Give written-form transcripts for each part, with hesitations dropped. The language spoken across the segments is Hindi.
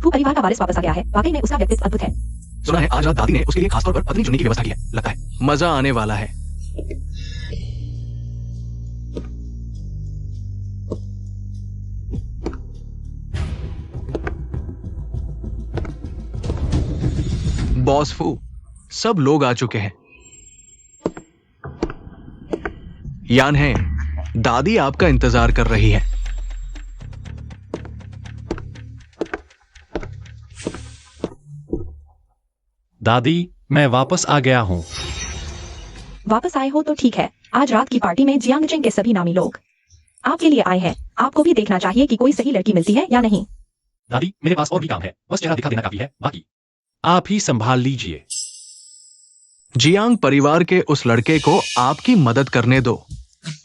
खूब परिवार का वारिस वापस आ गया है। वाकई में उसका व्यक्तित्व अद्भुत है। सुना है आज रात दादी ने उसके लिए खासतौर पर पत्नी चुनने की व्यवस्था की है। लगता है मजा आने वाला है। बॉस फू, सब लोग आ चुके हैं। यान है, दादी आपका इंतजार कर रही है। दादी, मैं वापस आ गया हूँ। वापस आए हो तो ठीक है। आज रात की पार्टी में जियांगजिंग के सभी नामी लोग आपके लिए आए हैं। आपको भी देखना चाहिए कि कोई सही लड़की मिलती है या नहीं। दादी, मेरे पास और भी काम है, बस चेहरा दिखा देना काफी है, बाकी आप ही संभाल लीजिए। जियांग परिवार के उस लड़के को आपकी मदद करने दो।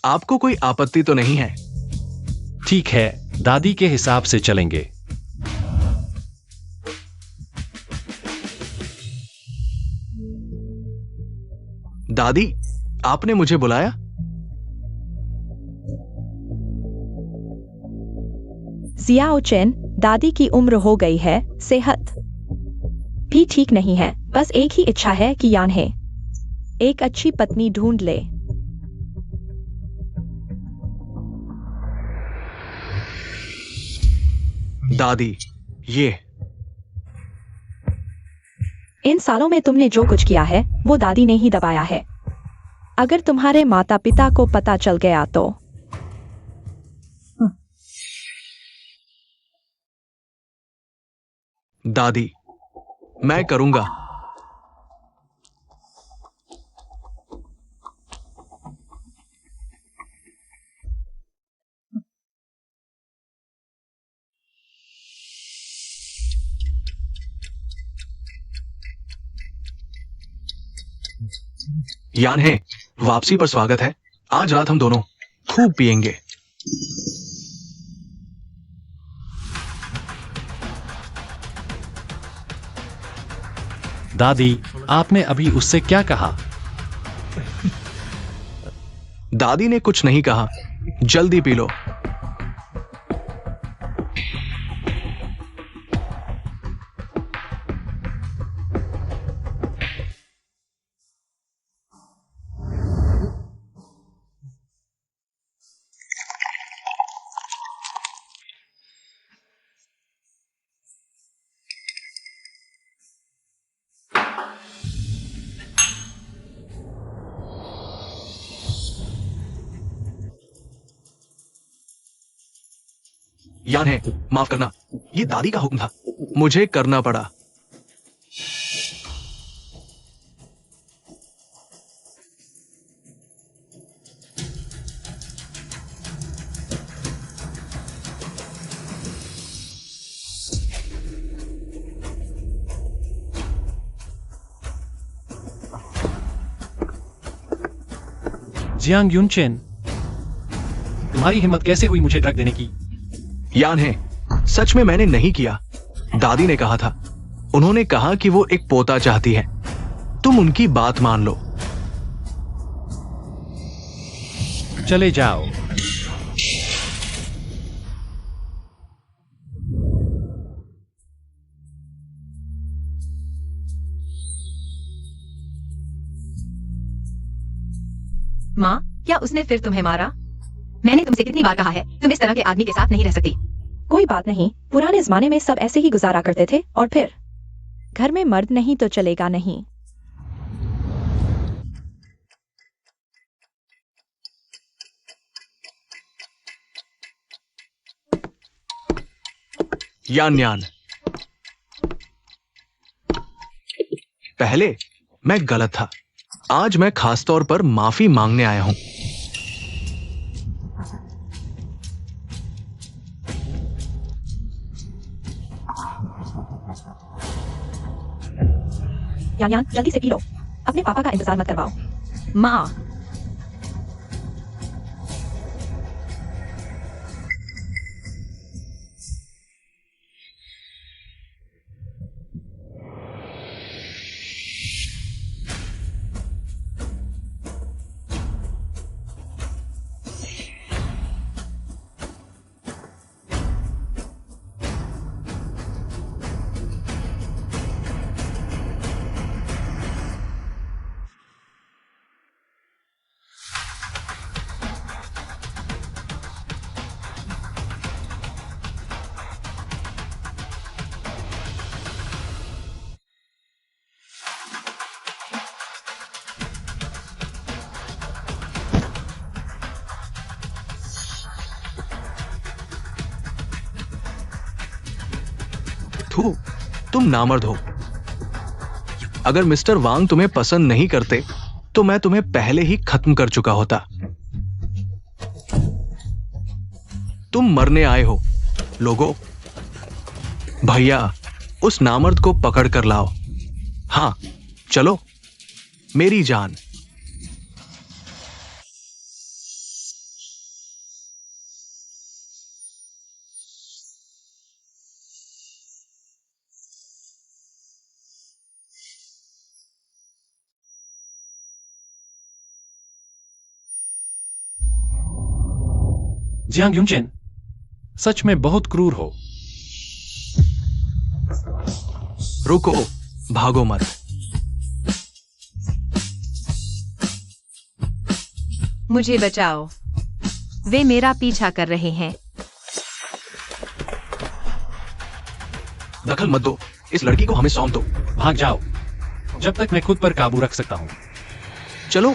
आपको कोई आपत्ति तो नहीं है? ठीक है, दादी के हिसाब से चलेंगे। दादी, आपने मुझे बुलाया? जियाओ चेन, दादी की उम्र हो गई है, सेहत भी ठीक नहीं है। बस एक ही इच्छा है कि यान है एक अच्छी पत्नी ढूंढ ले। दादी, ये इन सालों में तुमने जो कुछ किया है वो दादी ने ही दबाया है। अगर तुम्हारे माता पिता को पता चल गया तो दादी, मैं करूंगा। यान है, वापसी पर स्वागत है। आज रात हम दोनों खूब पिएंगे। दादी, आपने अभी उससे क्या कहा? दादी ने कुछ नहीं कहा। जल्दी पी लो। यान है, माफ करना, ये दादी का हुक्म था। मुझे करना पड़ा। जियांग युनचेन, तुम्हारी हिम्मत कैसे हुई मुझे ड्रग देने की? यान है, सच में मैंने नहीं किया। दादी ने कहा था। उन्होंने कहा कि वो एक पोता चाहती है। तुम उनकी बात मान लो। चले जाओ। माँ, क्या उसने फिर तुम्हें मारा? मैंने तुमसे कितनी बार कहा है, तुम इस तरह के आदमी के साथ नहीं रह सकती। कोई बात नहीं, पुराने जमाने में सब ऐसे ही गुजारा करते थे। और फिर घर में मर्द नहीं तो चलेगा नहीं। यान यान, पहले मैं गलत था। आज मैं खास तौर पर माफी मांगने आया हूं। यान यान, जल्दी से पी लो। अपने पापा का इंतजार मत करवाओ। माँ, थू, तुम नामर्द हो। अगर मिस्टर वांग तुम्हें पसंद नहीं करते तो मैं तुम्हें पहले ही खत्म कर चुका होता। तुम मरने आए हो लोगों। भैया, उस नामर्द को पकड़ कर लाओ। हां, चलो मेरी जान। जियांग यूनचेन, सच में बहुत क्रूर हो। रुको, भागो मत। मुझे बचाओ, वे मेरा पीछा कर रहे हैं। दखल मत दो, इस लड़की को हमें सौंप दो। भाग जाओ, जब तक मैं खुद पर काबू रख सकता हूं। चलो।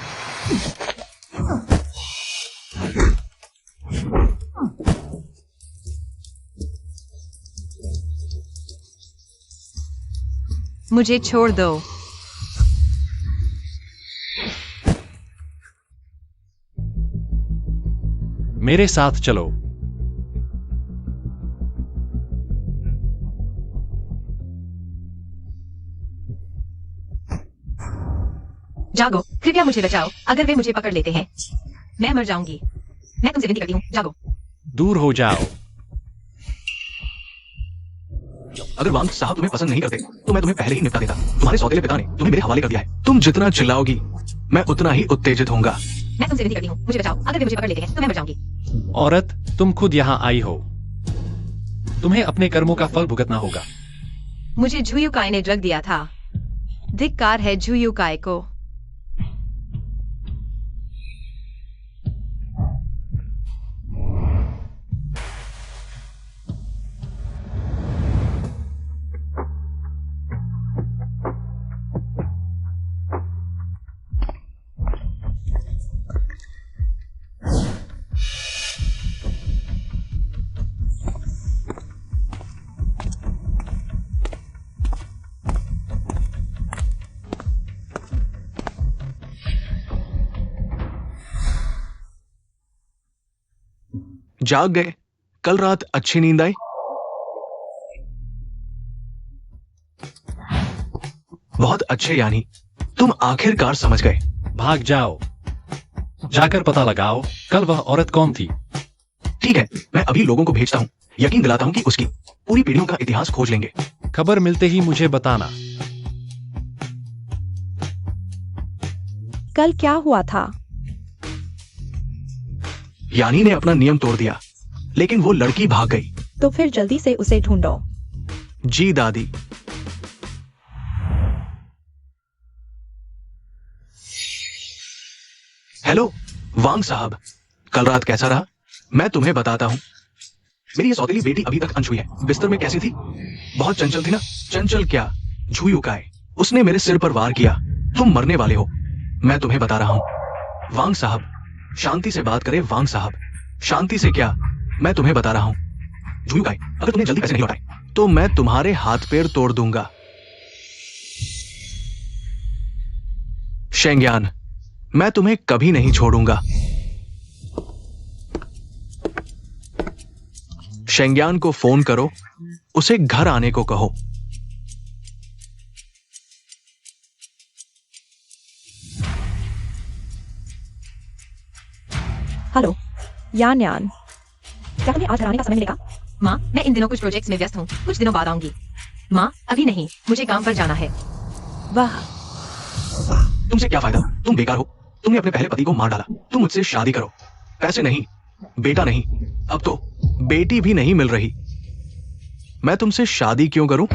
मुझे छोड़ दो। मेरे साथ चलो। जागो, कृपया मुझे बचाओ। अगर वे मुझे पकड़ लेते हैं मैं मर जाऊंगी। मैं तुमसे विनती करती हूँ, जागो। दूर हो जाओ। अगर वांग साहब तुम्हें पसंद नहीं करते तो मैं तुम्हें पहले ही निपटा देता। तुम्हारे सौतेले पिता ने तुम्हें मेरे हवाले कर दिया है। तुम जितना चिल्लाओगी मैं उतना ही उत्तेजित होऊंगा। मैं तुमसे विनती करती हूँ, मुझे बचाओ। अगर वे मुझे पकड़ लेते हैं तो मैं मर जाऊंगी। औरत, तुम खुद यहां आई हो, तुम्हें अपने कर्मों का फल भुगतना होगा। मुझे झुयुकाई ने ड्रग दिया था। धिक्कार है झुयुकाई को। जाग गए? कल रात अच्छी नींद आई? बहुत अच्छे, यानी तुम आखिरकार समझ गए। भाग जाओ, जाकर पता लगाओ कल वह औरत कौन थी। ठीक है, मैं अभी लोगों को भेजता हूं, यकीन दिलाता हूं कि उसकी पूरी पीढ़ियों का इतिहास खोज लेंगे। खबर मिलते ही मुझे बताना। कल क्या हुआ था? यानी ने अपना नियम तोड़ दिया, लेकिन वो लड़की भाग गई। तो फिर जल्दी से उसे ढूंढो। जी दादी। हेलो वांग साहब, कल रात कैसा रहा? मैं तुम्हें बताता हूं। मेरी ये सौतेली बेटी अभी तक अनछुई है। बिस्तर में कैसी थी? बहुत चंचल थी ना? चंचल क्या, झुयुकाई। उसने मेरे सिर पर वार किया। तुम मरने वाले हो, मैं तुम्हें बता रहा हूं। वांग साहब, शांति से बात करें। वांग साहब, शांति से क्या, मैं तुम्हें बता रहा हूं। झुयुकाई, अगर तुमने जल्दी पैसे नहीं लौटाए तो मैं तुम्हारे हाथ पैर तोड़ दूंगा। शेंग्यान, मैं तुम्हें कभी नहीं छोड़ूंगा। शेंग्यान को फोन करो, उसे घर आने को कहो। हेलो यान यान, क्या तुम्हें आज घर आने का समय मिलेगा? माँ, मैं इन दिनों कुछ प्रोजेक्ट्स में व्यस्त हूँ, कुछ दिनों बाद आऊंगी। माँ, अभी नहीं, मुझे काम पर जाना है। वाह, तुमसे क्या फायदा, तुम बेकार हो। तुमने अपने पहले पति को मार डाला। तुम मुझसे शादी करो। पैसे नहीं, बेटा नहीं, अब तो बेटी भी नहीं मिल रही। मैं तुमसे शादी क्यों करूं?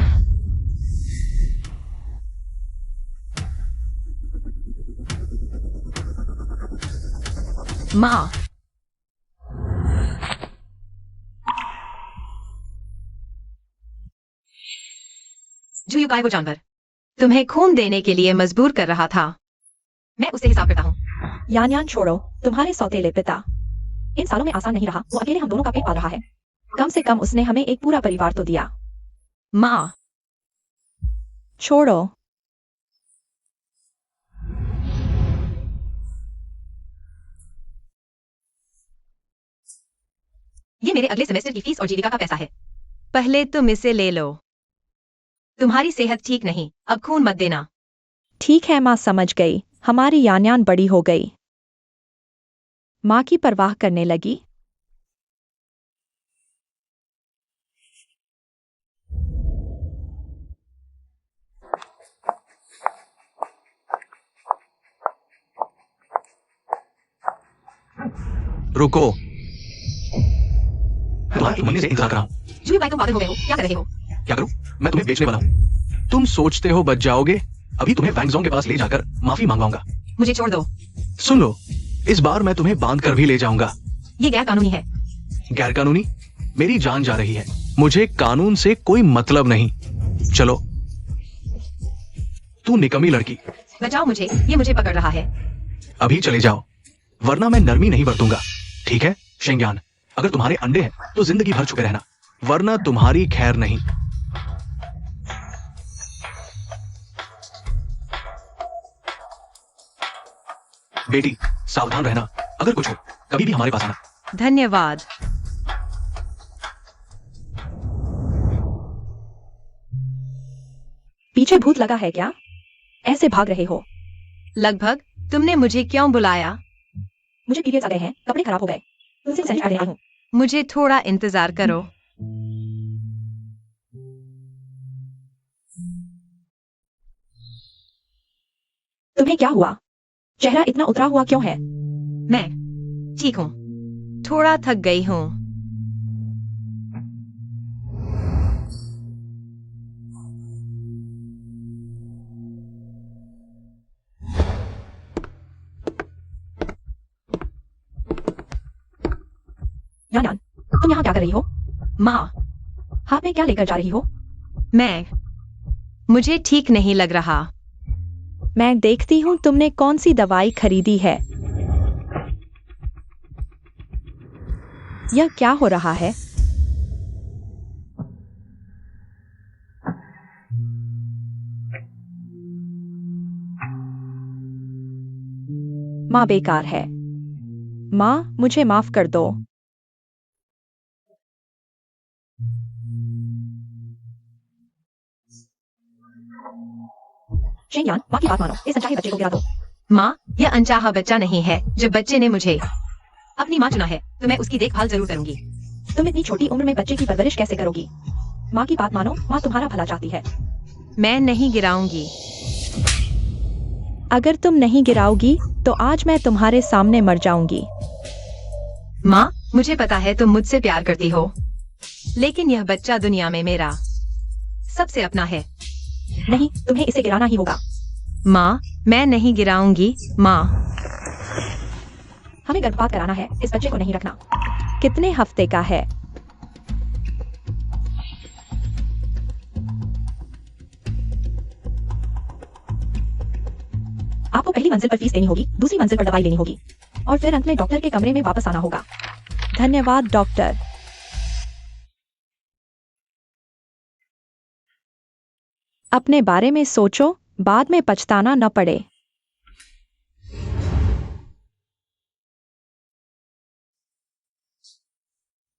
माँ, झुयुकाई वो जानवर तुम्हें खून देने के लिए मजबूर कर रहा था। मैं उससे हिसाब करता हूँ। यान यान छोड़ो, तुम्हारे सौतेले पिता। इन सालों में आसान नहीं रहा, वो अकेले हम दोनों का पेट पाल रहा है। कम से कम उसने हमें एक पूरा परिवार तो दिया। माँ, छोड़ो। ये मेरे अगले सेमेस्टर की फीस और जीविका का पैसा है। पहले तुम इसे ले लो। तुम्हारी सेहत ठीक नहीं, अब खून मत देना। ठीक है माँ, समझ गई। हमारी यान बड़ी हो गई। माँ की परवाह करने लगी। रुको, तुम्हारे महीने से इंतजार कर रहा हूं। जूही भाई, तुम पागल हो गए हो, क्या कर रहे हो? क्या करूं? मैं तुम्हें बेचने वाला हूं। तुम सोचते हो बच जाओगे? अभी तुम्हें वैंगजोंग के पास ले जाकर माफी मांगवाऊंगा। मुझे छोड़ दो। सुन लो, इस बार मैं तुम्हें बांध कर भी ले जाऊंगा। ये गैर कानूनी है। गैर कानूनी? मेरी जान जा रही है। मुझे कानून से कोई मतलब नहीं। चलो। तू निकम्मी लड़की। बचाओ मुझे, ये मुझे पकड़ रहा है। अभी चले जाओ, वरना मैं नरमी नहीं बरतूंगा। ठीक है शेंग्यान, अगर तुम्हारे अंडे हैं तो जिंदगी भर छुपे रहना, वरना तुम्हारी खैर नहीं। बेटी, सावधान रहना। अगर कुछ हो कभी भी हमारे पास आना। धन्यवाद। पीछे भूत लगा है क्या? ऐसे भाग रहे हो? लगभग। तुमने मुझे क्यों बुलाया? मुझे पीरियड्स आ गए हैं, कपड़े खराब हो गए। तुमसे सैंडविच खा रही हूँ। मुझे थोड़ा इंतजार करो। तुम्हें क्या हुआ? चेहरा इतना उतरा हुआ क्यों है? मैं ठीक हूँ, थोड़ा थक गई हूँ। यान, तुम यहाँ क्या कर रही हो? माँ, हाथ में क्या लेकर जा रही हो? मुझे ठीक नहीं लग रहा। मैं देखती हूँ तुमने कौन सी दवाई खरीदी है। यह क्या हो रहा है? माँ बेकार है। माँ, मुझे माफ कर दो। शेंग्यान, माँ की बात मानो, इस अनचाहे बच्चे को गिरा दो। माँ, यह अनचाहा बच्चा नहीं है। जब बच्चे ने मुझे अपनी माँ चुना है तो मैं उसकी देखभाल जरूर करूंगी। तुम इतनी छोटी उम्र में बच्चे की परवरिश कैसे करोगी? माँ की बात मानो, माँ तुम्हारा भला चाहती है। मैं नहीं गिराऊंगी। अगर तुम नहीं गिराओगी तो आज मैं तुम्हारे सामने मर जाऊंगी। माँ, मुझे पता है तुम मुझसे प्यार करती हो, लेकिन यह बच्चा दुनिया में मेरा सबसे अपना है। नहीं, तुम्हें इसे गिराना ही होगा। माँ, मैं नहीं गिराऊंगी। माँ, हमें गर्भपात कराना है, इस बच्चे को नहीं रखना। कितने हफ्ते का है? आपको पहली मंजिल पर फीस देनी होगी, दूसरी मंजिल पर दवाई लेनी होगी, और फिर अंत में डॉक्टर के कमरे में वापस आना होगा। धन्यवाद डॉक्टर। अपने बारे में सोचो, बाद में पछताना न पड़े।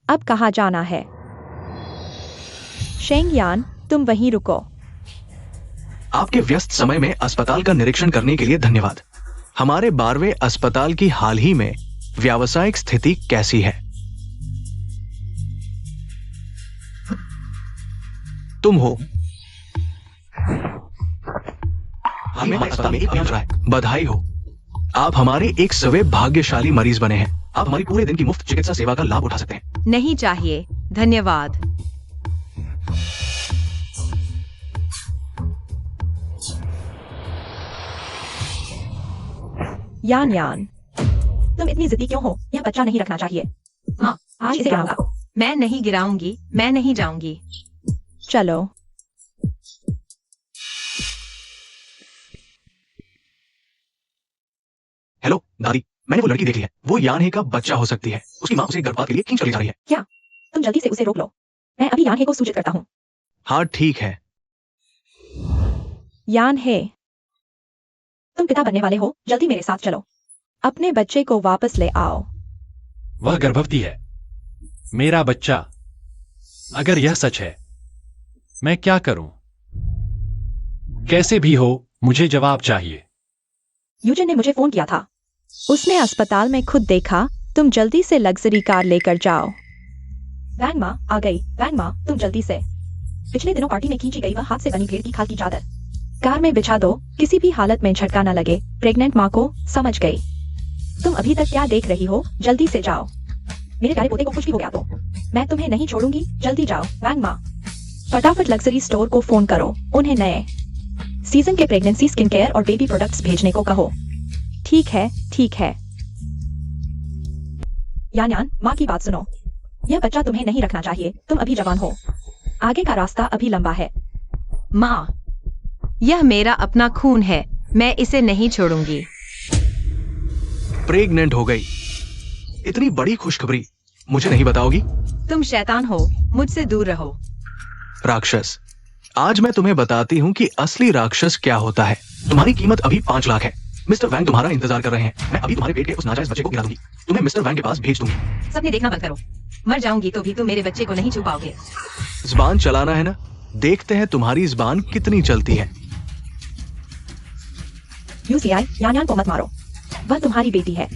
अब कहाँ जाना है? शेंग्यान, तुम वहीं रुको। आपके व्यस्त समय में अस्पताल का निरीक्षण करने के लिए धन्यवाद। हमारे 12वें अस्पताल की हाल ही में व्यावसायिक स्थिति कैसी है? तुम हो। हमें अस्पताल में एक मिल रहा है। बधाई हो, आप हमारे एक सवे भाग्यशाली मरीज बने हैं। आप हमारी पूरे दिन की मुफ्त चिकित्सा सेवा का लाभ उठा सकते हैं। नहीं चाहिए, धन्यवाद। यान, तुम इतनी जिद्दी क्यों हो? यह बच्चा नहीं रखना चाहिए। माँ, आज इसे गिराऊंगा। मैं नहीं गिराऊंगी, मैं नहीं जाऊंगी। चलो। हेलो दादी, मैंने वो लड़की देख ली है। वो यानहे का बच्चा हो सकती है। उसकी माँ उसे गर्भपात के लिए खींच चली जा रही है। क्या? तुम जल्दी से उसे रोक लो। मैं अभी यानहे को सूचित करता हूँ। हाँ ठीक है। यान है, तुम पिता बनने वाले हो, जल्दी मेरे साथ चलो। अपने बच्चे को वापस ले आओ। वह गर्भवती है। मेरा बच्चा। अगर यह सच है, मैं क्या करूं? कैसे भी हो, मुझे जवाब चाहिए। यूजिन ने मुझे फोन किया था। उसने अस्पताल में खुद देखा। तुम जल्दी से लग्जरी कार लेकर जाओ। वैंग माँ आ गई। वैंग माँ, तुम जल्दी से। पिछले दिनों पार्टी में खींची गई वह हाथ से बनी भेड़ की खाल की चादर कार में बिछा दो, किसी भी हालत में झटका न लगे। प्रेग्नेंट माँ को समझ गई। तुम अभी तक क्या देख रही हो, जल्दी से जाओ। मेरे प्यारे पोते को कुछ भी हो गया तो मैं तुम्हें नहीं छोड़ूंगी, जल्दी जाओ। वैंग माँ, फटाफट लग्जरी स्टोर को फोन करो, उन्हें नए सीजन के प्रेगनेंसी स्किन केयर और बेबी प्रोडक्ट्स भेजने को कहो। ठीक है, ठीक है। यान, माँ की बात सुनो। यह बच्चा तुम्हें नहीं रखना चाहिए, तुम अभी जवान हो। आगे का रास्ता अभी लंबा है। माँ, यह मेरा अपना खून है, मैं इसे नहीं छोड़ूंगी। प्रेग्नेंट हो गई। इतनी बड़ी खुशखबरी मुझे नहीं बताओगी? तुम शैतान हो, मुझसे दूर रहो। राक्षस, आज मैं तुम्हें बताती हूँ कि असली राक्षस क्या होता है। तुम्हारी कीमत अभी 5 लाख है। मिस्टर वैंग तुम्हारा इंतजार कर रहे हैं। मैं अभी तुम्हारे पेट के उस नाजायज बच्चे को गिरा दूंगी। तुम्हें मिस्टर वैंग के पास भेज दूंगी। सपने देखना बंद करो। मर जाऊंगी तो भी तुम मेरे बच्चे को नहीं छू पाओगे। जुबान चलाना है ना? देखते हैं तुम्हारी जुबान कितनी चलती है। यूसीआई, यान को मत मारो, वह तुम्हारी बेटी है।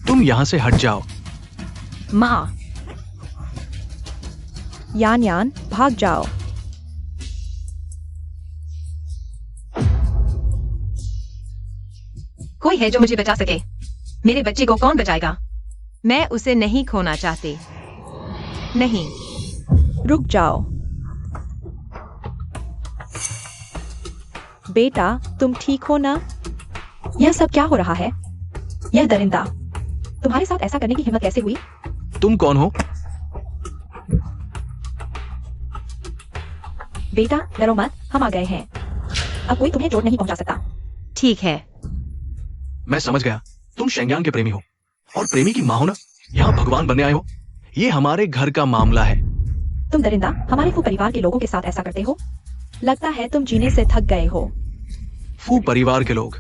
तुम यहाँ से हट जाओ। माँ, यान, भाग जाओ। कोई है जो मुझे बचा सके? मेरे बच्चे को कौन बचाएगा? मैं उसे नहीं खोना चाहती। नहीं। रुक जाओ। बेटा, तुम ठीक हो ना? यह सब क्या हो रहा है? यह दरिंदा तुम्हारे साथ ऐसा करने की हिम्मत कैसे हुई? तुम कौन हो? बेटा, डरो मत, हम आ गए हैं। अब कोई तुम्हें चोट नहीं पहुंचा सकता। ठीक है। मैं समझ गया, तुम शेंगयान के प्रेमी हो और प्रेमी की माँ हो ना। यहाँ भगवान बनने आए हो। ये हमारे घर का मामला है। तुम दरिंदा हमारे फू परिवार के लोगों के साथ ऐसा करते हो। लगता है तुम जीने से थक गए हो। फू परिवार के लोग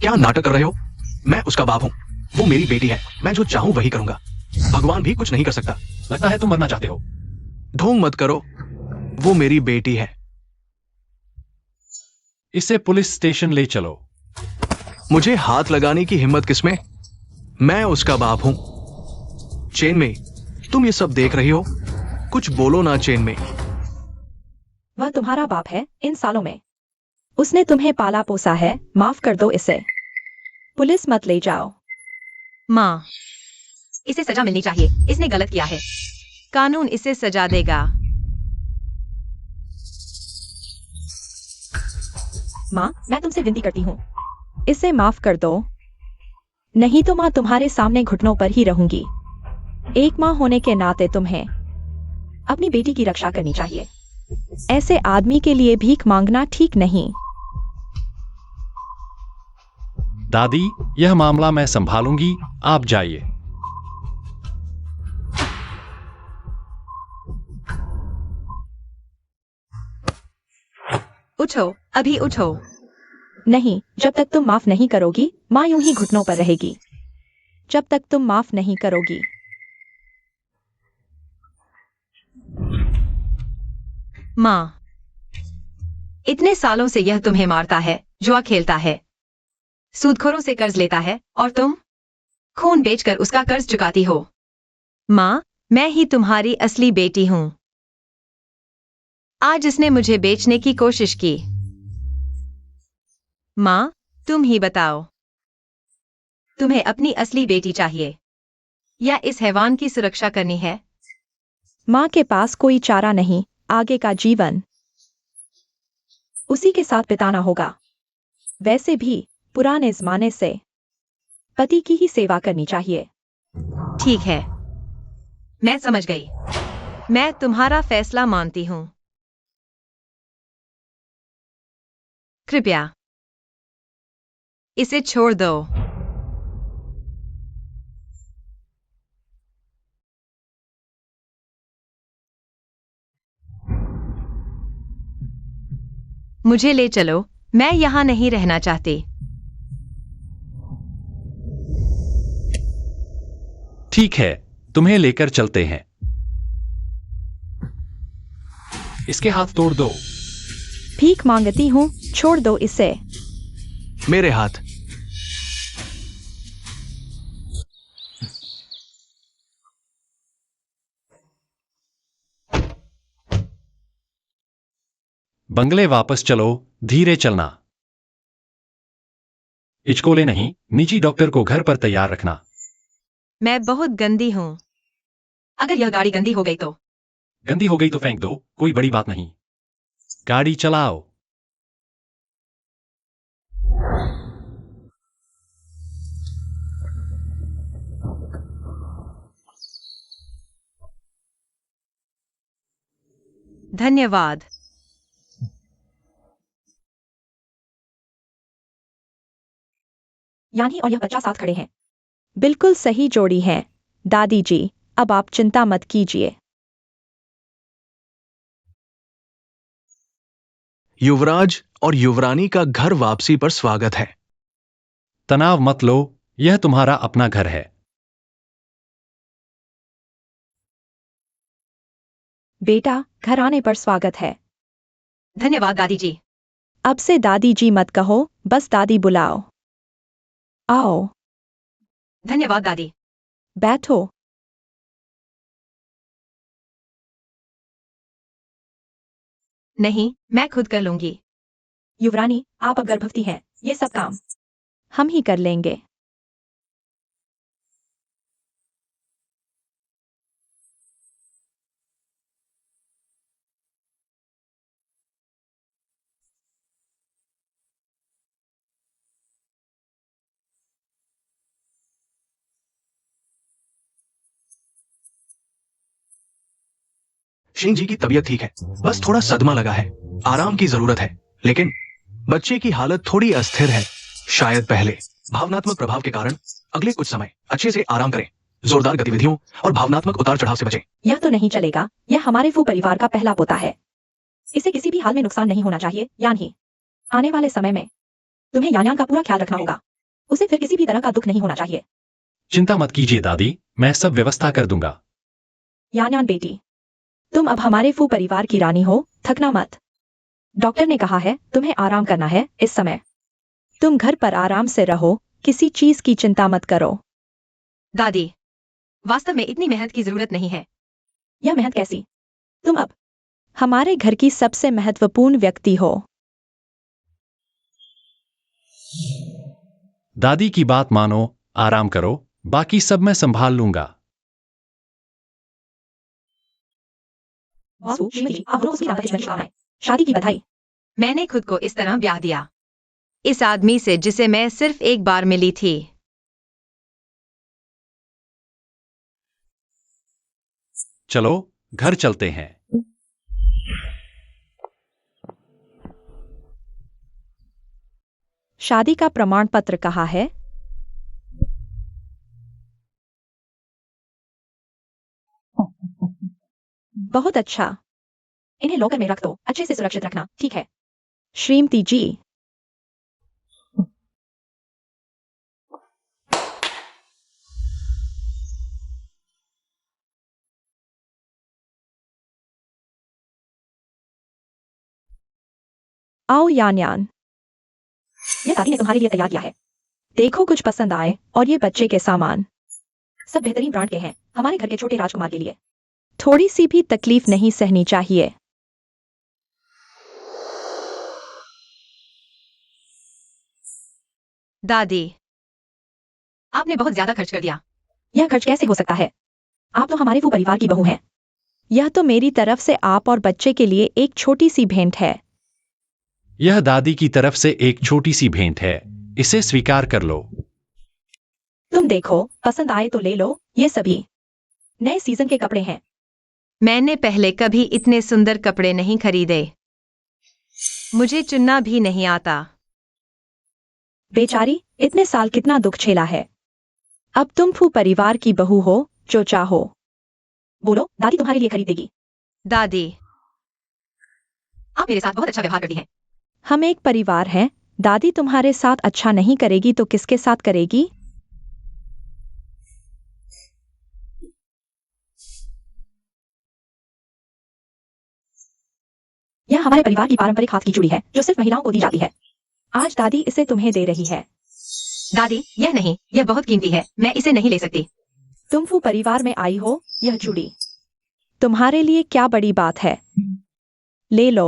क्या नाटक कर रहे हो? मैं उसका बाप हूँ, वो मेरी बेटी है। मैं जो चाहूँ वही करूंगा। भगवान भी कुछ नहीं कर सकता। लगता है तुम मरना चाहते हो। ढोंग मत करो, वो मेरी बेटी है। इसे पुलिस स्टेशन ले चलो। मुझे हाथ लगाने की हिम्मत किसमें? मैं उसका बाप हूं। चेन में, तुम ये सब देख रही हो? कुछ बोलो ना चेन में। वह तुम्हारा बाप है। इन सालों में उसने तुम्हें पाला पोसा है, माफ कर दो इसे। पुलिस मत ले जाओ। माँ, इसे सजा मिलनी चाहिए, इसने गलत किया है। कानून इसे सजा देगा। माँ, मैं तुमसे विनती करती हूँ, इसे माफ कर दो। नहीं तो माँ तुम्हारे सामने घुटनों पर ही रहूंगी। एक माँ होने के नाते तुम्हें अपनी बेटी की रक्षा करनी चाहिए। ऐसे आदमी के लिए भीख मांगना ठीक नहीं। दादी, यह मामला मैं संभालूंगी, आप जाइए। उठो, अभी उठो। नहीं, जब तक तुम माफ नहीं करोगी, माँ यूं ही घुटनों पर रहेगी। जब तक तुम माफ नहीं करोगी। माँ, इतने सालों से यह तुम्हें मारता है, जुआ खेलता है, सूदखोरों से कर्ज लेता है और तुम खून बेचकर उसका कर्ज चुकाती हो। माँ, मैं ही तुम्हारी असली बेटी हूं। आज इसने मुझे बेचने की कोशिश की। माँ, तुम ही बताओ, तुम्हें अपनी असली बेटी चाहिए या इस हैवान की सुरक्षा करनी है? माँ के पास कोई चारा नहीं, आगे का जीवन उसी के साथ बिताना होगा। वैसे भी पुराने जमाने से पति की ही सेवा करनी चाहिए। ठीक है, मैं समझ गई। मैं तुम्हारा फैसला मानती हूं। कृपया इसे छोड़ दो। मुझे ले चलो, मैं यहाँ नहीं रहना चाहती। ठीक है, तुम्हें लेकर चलते हैं। इसके हाथ तोड़ दो। भीख मांगती हूँ, छोड़ दो इसे। मेरे हाथ। बंगले वापस चलो, धीरे चलना। इचकोले नहीं, निजी डॉक्टर को घर पर तैयार रखना। मैं बहुत गंदी हूँ। अगर यह गाड़ी गंदी हो गई तो? गंदी हो गई तो फेंक दो, कोई बड़ी बात नहीं। गाड़ी चलाओ। धन्यवाद। यानी और यह बच्चा साथ खड़े हैं। बिल्कुल सही जोड़ी है। दादी जी, अब आप चिंता मत कीजिए। युवराज और युवरानी का घर वापसी पर स्वागत है। तनाव मत लो, यह तुम्हारा अपना घर है। बेटा, घर आने पर स्वागत है। धन्यवाद दादी जी। अब से दादी जी मत कहो, बस दादी बुलाओ। आओ, धन्यवाद दादी। बैठो। नहीं, मैं खुद कर लूंगी। युवरानी, आप अब गर्भवती हैं, ये सब काम हम ही कर लेंगे। शिंग जी की तबीयत ठीक है, बस थोड़ा सदमा लगा है, आराम की जरूरत है। लेकिन बच्चे की हालत थोड़ी अस्थिर है। शायद पहले भावनात्मक प्रभाव के कारण अगले कुछ समय अच्छे से आराम करें, जोरदार गतिविधियों और भावनात्मक उतार चढ़ाव से बचें। यह तो नहीं चलेगा, यह हमारे फू परिवार का पहला पोता है। इसे किसी भी हाल में नुकसान नहीं होना चाहिए, यानी आने वाले समय में तुम्हें यान का पूरा ख्याल रखना होगा। उसे फिर किसी भी तरह का दुख नहीं होना चाहिए। चिंता मत कीजिए दादी, मैं सब व्यवस्था कर दूंगा। यान बेटी, तुम अब हमारे फू परिवार की रानी हो, थकना मत। डॉक्टर ने कहा है तुम्हें आराम करना है इस समय। तुम घर पर आराम से रहो, किसी चीज की चिंता मत करो। दादी, वास्तव में इतनी मेहनत की जरूरत नहीं है। यह मेहनत कैसी? तुम अब हमारे घर की सबसे महत्वपूर्ण व्यक्ति हो। दादी की बात मानो, आराम करो, बाकी सब मैं संभाल लूंगा। शादी की बधाई। मैंने खुद को इस तरह ब्याह दिया, इस आदमी से जिसे मैं सिर्फ एक बार मिली थी। चलो, घर चलते हैं। शादी का प्रमाण पत्र कहाँ है? बहुत अच्छा, इन्हें लॉकर में रख दो, अच्छे से सुरक्षित रखना, ठीक है? श्रीमती जी। आओ यान यान, यह दादी ने तुम्हारे लिए तैयार किया है। देखो कुछ पसंद आए, और ये बच्चे के सामान सब बेहतरीन ब्रांड के हैं, हमारे घर के छोटे राजकुमार के लिए। थोड़ी सी भी तकलीफ नहीं सहनी चाहिए। दादी, आपने बहुत ज्यादा खर्च कर दिया। यह खर्च कैसे हो सकता है? आप तो हमारे वो परिवार की बहू हैं। यह तो मेरी तरफ से आप और बच्चे के लिए एक छोटी सी भेंट है। यह दादी की तरफ से एक छोटी सी भेंट है, इसे स्वीकार कर लो। तुम देखो, पसंद आए तो ले लो, ये सभी नए सीजन के कपड़े हैं। मैंने पहले कभी इतने सुंदर कपड़े नहीं खरीदे। मुझे चुनना भी नहीं आता। बेचारी, इतने साल कितना दुख झेला है। अब तुम फू परिवार की बहू हो, जो चाहो बोलो, दादी तुम्हारे लिए खरीदेगी। दादी, आप मेरे साथ बहुत अच्छा व्यवहार करती हैं। हम एक परिवार हैं। दादी तुम्हारे साथ अच्छा नहीं करेगी तो किसके साथ करेगी? यह हमारे परिवार की पारंपरिक हाथ की चूड़ी है जो सिर्फ महिलाओं को दी जाती है। आज दादी इसे तुम्हें दे रही है। दादी, यह नहीं, यह बहुत कीमती है, मैं इसे नहीं ले सकती। तुम फू परिवार में आई हो, यह चूड़ी तुम्हारे लिए क्या बड़ी बात है? ले लो।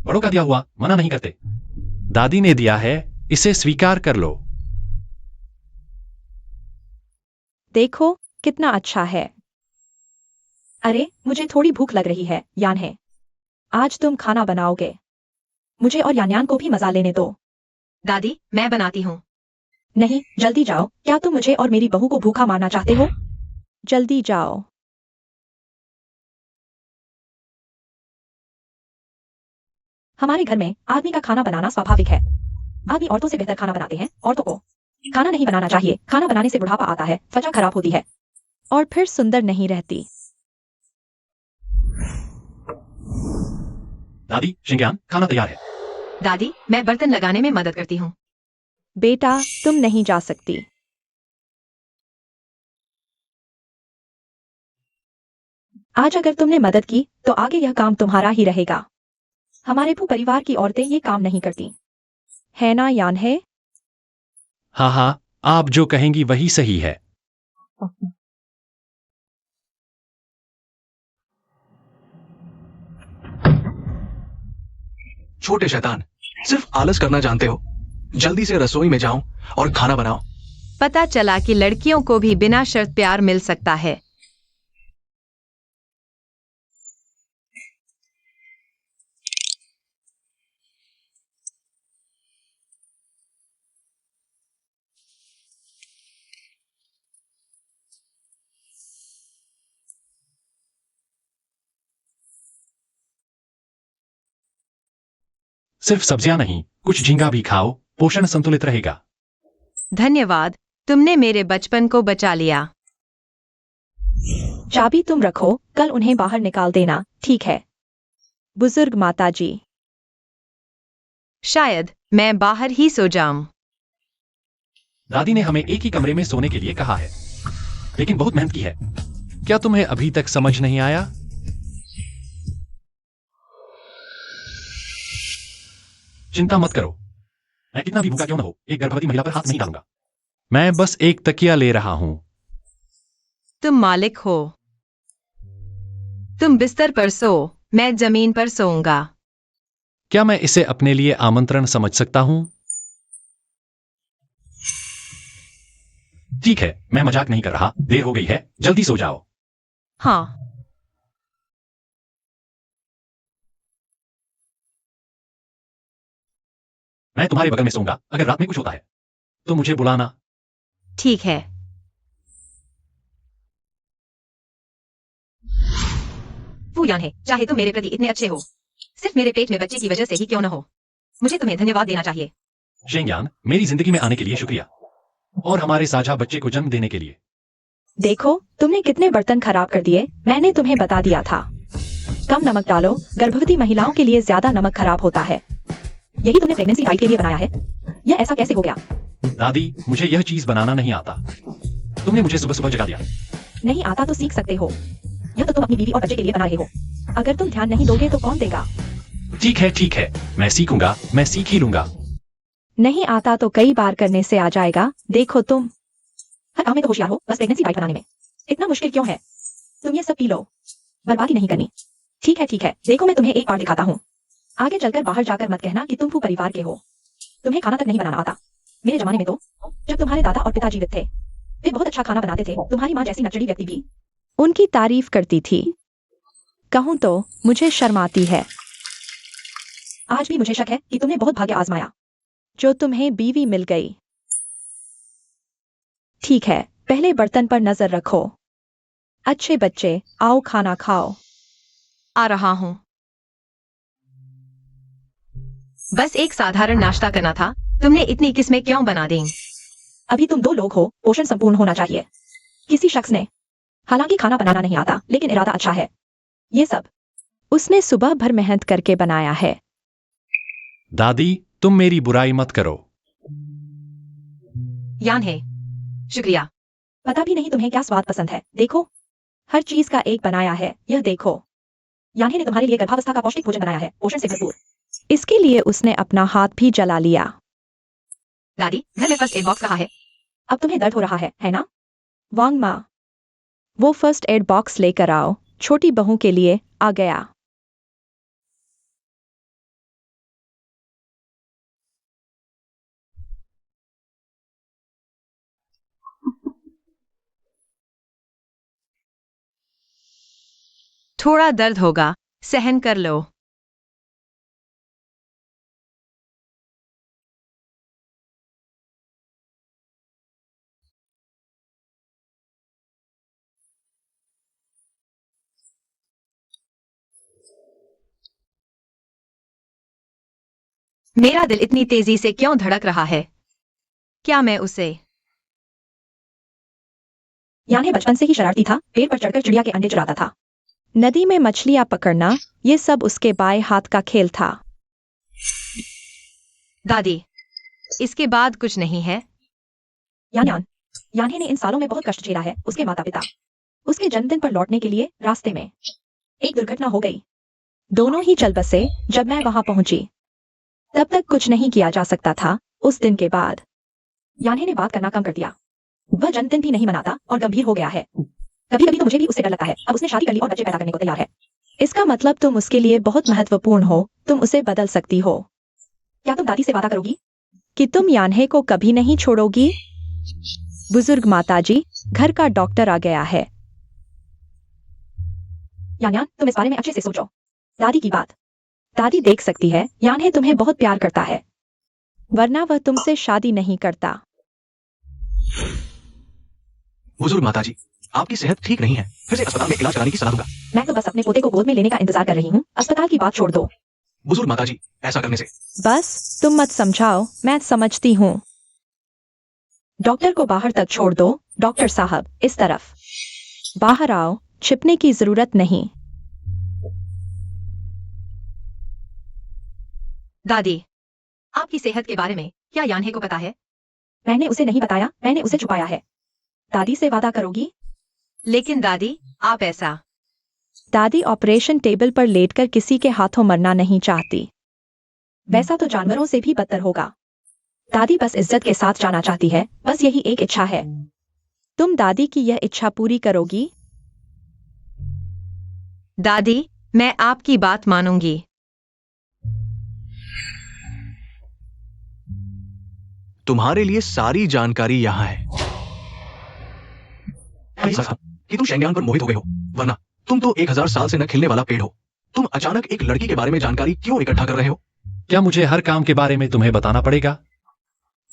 बड़ों का दिया हुआ मना नहीं करते। दादी ने दिया है, इसे स्वीकार कर लो। देखो कितना अच्छा है। अरे मुझे थोड़ी भूख लग रही है, यान है। आज तुम खाना बनाओगे? मुझे और यान को भी मजा लेने दो। दादी, मैं बनाती हूँ। नहीं, जल्दी जाओ। क्या तुम मुझे और मेरी बहू को भूखा मारना चाहते हो? जल्दी जाओ। हमारे घर में आदमी का खाना बनाना स्वाभाविक है। आदमी औरतों से बेहतर खाना बनाते हैं। औरतों को खाना नहीं बनाना चाहिए। खाना बनाने से बुढ़ापा आता है, त्वचा खराब होती है और फिर सुंदर नहीं रहती। दादी, शिंग्यान, खाना तैयार है। दादी, मैं बर्तन लगाने में मदद करती हूँ। बेटा, तुम नहीं जा सकती। आज अगर तुमने मदद की तो आगे यह काम तुम्हारा ही रहेगा। हमारे भू परिवार की औरतें ये काम नहीं करती, है ना यान है? हाँ हाँ, आप जो कहेंगी वही सही है। छोटे शैतान, सिर्फ आलस करना जानते हो। जल्दी से रसोई में जाओ और खाना बनाओ। पता चला कि लड़कियों को भी बिना शर्त प्यार मिल सकता है। सिर्फ सब्जियां नहीं, कुछ झींगा भी खाओ, पोषण संतुलित रहेगा। धन्यवाद, तुमने मेरे बचपन को बचा लिया। चाबी तुम रखो, कल उन्हें बाहर निकाल देना, ठीक है? बुजुर्ग माताजी। शायद मैं बाहर ही सो जाऊं। दादी ने हमें एक ही कमरे में सोने के लिए कहा है, लेकिन बहुत मेहनत की है। क्या तुम्हें अभी तक समझ नहीं आया? चिंता मत करो, मैं कितना भी भूखा क्यों न हो, एक गर्भवती महिला पर हाथ नहीं डालूंगा। मैं बस एक तकिया ले रहा हूं। तुम मालिक हो। तुम बिस्तर पर सो, मैं जमीन पर सोऊंगा। क्या मैं इसे अपने लिए आमंत्रण समझ सकता हूं? ठीक है, मैं मजाक नहीं कर रहा। देर हो गई है, जल्दी सो जाओ। हाँ। मैं तुम्हारे बगल में सोऊंगा। अगर रात में कुछ होता है तो मुझे बुलाना। ठीक है। वो यान है, चाहे तुम मेरे प्रति इतने अच्छे हो, सिर्फ मेरे पेट में बच्चे की वजह से ही क्यों न हो, मुझे तुम्हें धन्यवाद देना चाहिए। शेंग्यान, मेरी जिंदगी में आने के लिए शुक्रिया, और हमारे साझा बच्चे को जन्म देने के लिए। देखो तुमने कितने बर्तन खराब कर दिए। मैंने तुम्हें बता दिया था। कम नमक डालो, गर्भवती महिलाओं के लिए ज्यादा नमक खराब होता है। यही तुमने प्रेगनेंसी डाइट के लिए बनाया है? यह ऐसा कैसे हो गया? दादी, मुझे यह चीज बनाना नहीं आता। तुमने मुझे सुबह सुबह जगा दिया। नहीं आता तो सीख सकते हो। यह तो तुम अपनी बीवी और बच्चे के लिए बना रहे हो। अगर तुम ध्यान नहीं दोगे तो कौन देगा? ठीक है, मैं सीखूंगा, मैं सीख ही लूंगा। नहीं आता तो कई बार करने से आ जाएगा। देखो तुम हर काम में तो होशियार हो, बस प्रेगनेंसी डाइट बनाने में इतना मुश्किल क्यों है? तुम ये सब पी लो, बर्बादी नहीं करनी। ठीक है, देखो मैं तुम्हें एक और दिखाता हूँ। आगे चलकर बाहर जाकर मत कहना कि तुम भू परिवार के हो। तुम्हें खाना तक नहीं बनाना आता। मेरे जमाने में तो जब तुम्हारे दादा और पिता जीवित थे, वे बहुत अच्छा खाना बनाते थे। तुम्हारी माँ जैसी नचड़ी व्यक्ति भी उनकी तारीफ करती थी। कहूं तो मुझे शर्म आती है। आज भी मुझे शक है कि तुमने बहुत भाग्य आजमाया जो तुम्हें बीवी मिल गई। ठीक है, पहले बर्तन पर नजर रखो। अच्छे बच्चे, आओ खाना खाओ। आ रहा हूँ। बस एक साधारण नाश्ता करना था, तुमने इतनी किस्में क्यों बना दी? अभी तुम 2 लोग हो, पोषण संपूर्ण होना चाहिए। किसी शख्स ने हालांकि खाना बनाना नहीं आता, लेकिन इरादा अच्छा है। ये सब उसने सुबह भर मेहनत करके बनाया है। दादी, तुम मेरी बुराई मत करो। यान है, शुक्रिया। पता भी नहीं तुम्हें क्या स्वाद पसंद है। देखो, हर चीज का एक बनाया है। यह देखो, यान्हे ने तुम्हारे लिए गर्भावस्था का पौष्टिक भोजन बनाया है, पोषण से भरपूर। इसके लिए उसने अपना हाथ भी जला लिया। दादी, घर में फर्स्ट एड बॉक्स कहाँ है? अब तुम्हें दर्द हो रहा है ना? वांग माँ, वो फर्स्ट एड बॉक्स लेकर आओ। छोटी बहू के लिए आ गया। थोड़ा दर्द होगा, सहन कर लो। मेरा दिल इतनी तेजी से क्यों धड़क रहा है? क्या मैं उसे? यान्हे बचपन से ही शरारती था। पेड़ पर चढ़कर चिड़िया के अंडे चुराता था। नदी में मछलियां पकड़ना, ये सब उसके बाएं हाथ का खेल था। दादी, इसके बाद कुछ नहीं है? यान्हे ने इन सालों में बहुत कष्ट झेला है। उसके माता पिता उसके जन्मदिन पर लौटने के लिए रास्ते में एक दुर्घटना हो गई। दोनों ही चल बसे। जब मैं वहां पहुंची, तब तक कुछ नहीं किया जा सकता था। उस दिन के बाद यान्हे ने बात करना कम कर दिया। वह जन्मदिन भी नहीं मनाता और गंभीर हो गया है। कभी कभी तो मुझे भी उससे डर लगता है। अब उसने शादी कर ली और बच्चे पैदा करने को तैयार है। इसका मतलब तुम उसके लिए बहुत महत्वपूर्ण हो। तुम उसे बदल सकती हो। क्या तुम दादी से वादा करोगी कि तुम यान्हे को कभी नहीं छोड़ोगी? बुजुर्ग माताजी, घर का डॉक्टर आ गया है। यान, तुम इस बारे में अच्छे से सोचो। दादी की बात दादी देख सकती है। यान्हे तुम्हें बहुत प्यार करता है, वरना वह तुमसे शादी नहीं करता। बुजुर्ग माताजी, आपकी सेहत ठीक नहीं है। फिर से अस्पताल में इलाज कराने की सलाह दूंगा। मैं तो बस अपने पोते को गोद में लेने का इंतजार कर रही हूँ। अस्पताल की बात छोड़ दो। बुजुर्ग माताजी, ऐसा करने से बस तुम मत समझाओ, मैं समझती हूँ। डॉक्टर को बाहर तक छोड़ दो। डॉक्टर साहब, इस तरफ बाहर आओ। छिपने की जरूरत नहीं। दादी, आपकी सेहत के बारे में क्या यान्हे को पता है? मैंने उसे नहीं बताया, मैंने उसे छुपाया है। दादी से वादा करोगी? लेकिन दादी, आप ऐसा। दादी ऑपरेशन टेबल पर लेटकर किसी के हाथों मरना नहीं चाहती। वैसा तो जानवरों से भी बदतर होगा। दादी बस इज्जत के साथ जाना चाहती है। बस यही एक इच्छा है। तुम दादी की यह इच्छा पूरी करोगी? दादी, मैं आपकी बात मानूंगी। तुम्हारे लिए सारी जानकारी यहाँ है। ऐसा था कि तुम शेंगयान पर मोहित हो गए हो, वरना तुम तो 1000 साल से न खिलने वाला पेड़ हो। तुम अचानक एक लड़की के बारे में जानकारी क्यों इकट्ठा कर रहे हो? क्या मुझे हर काम के बारे में तुम्हें बताना पड़ेगा?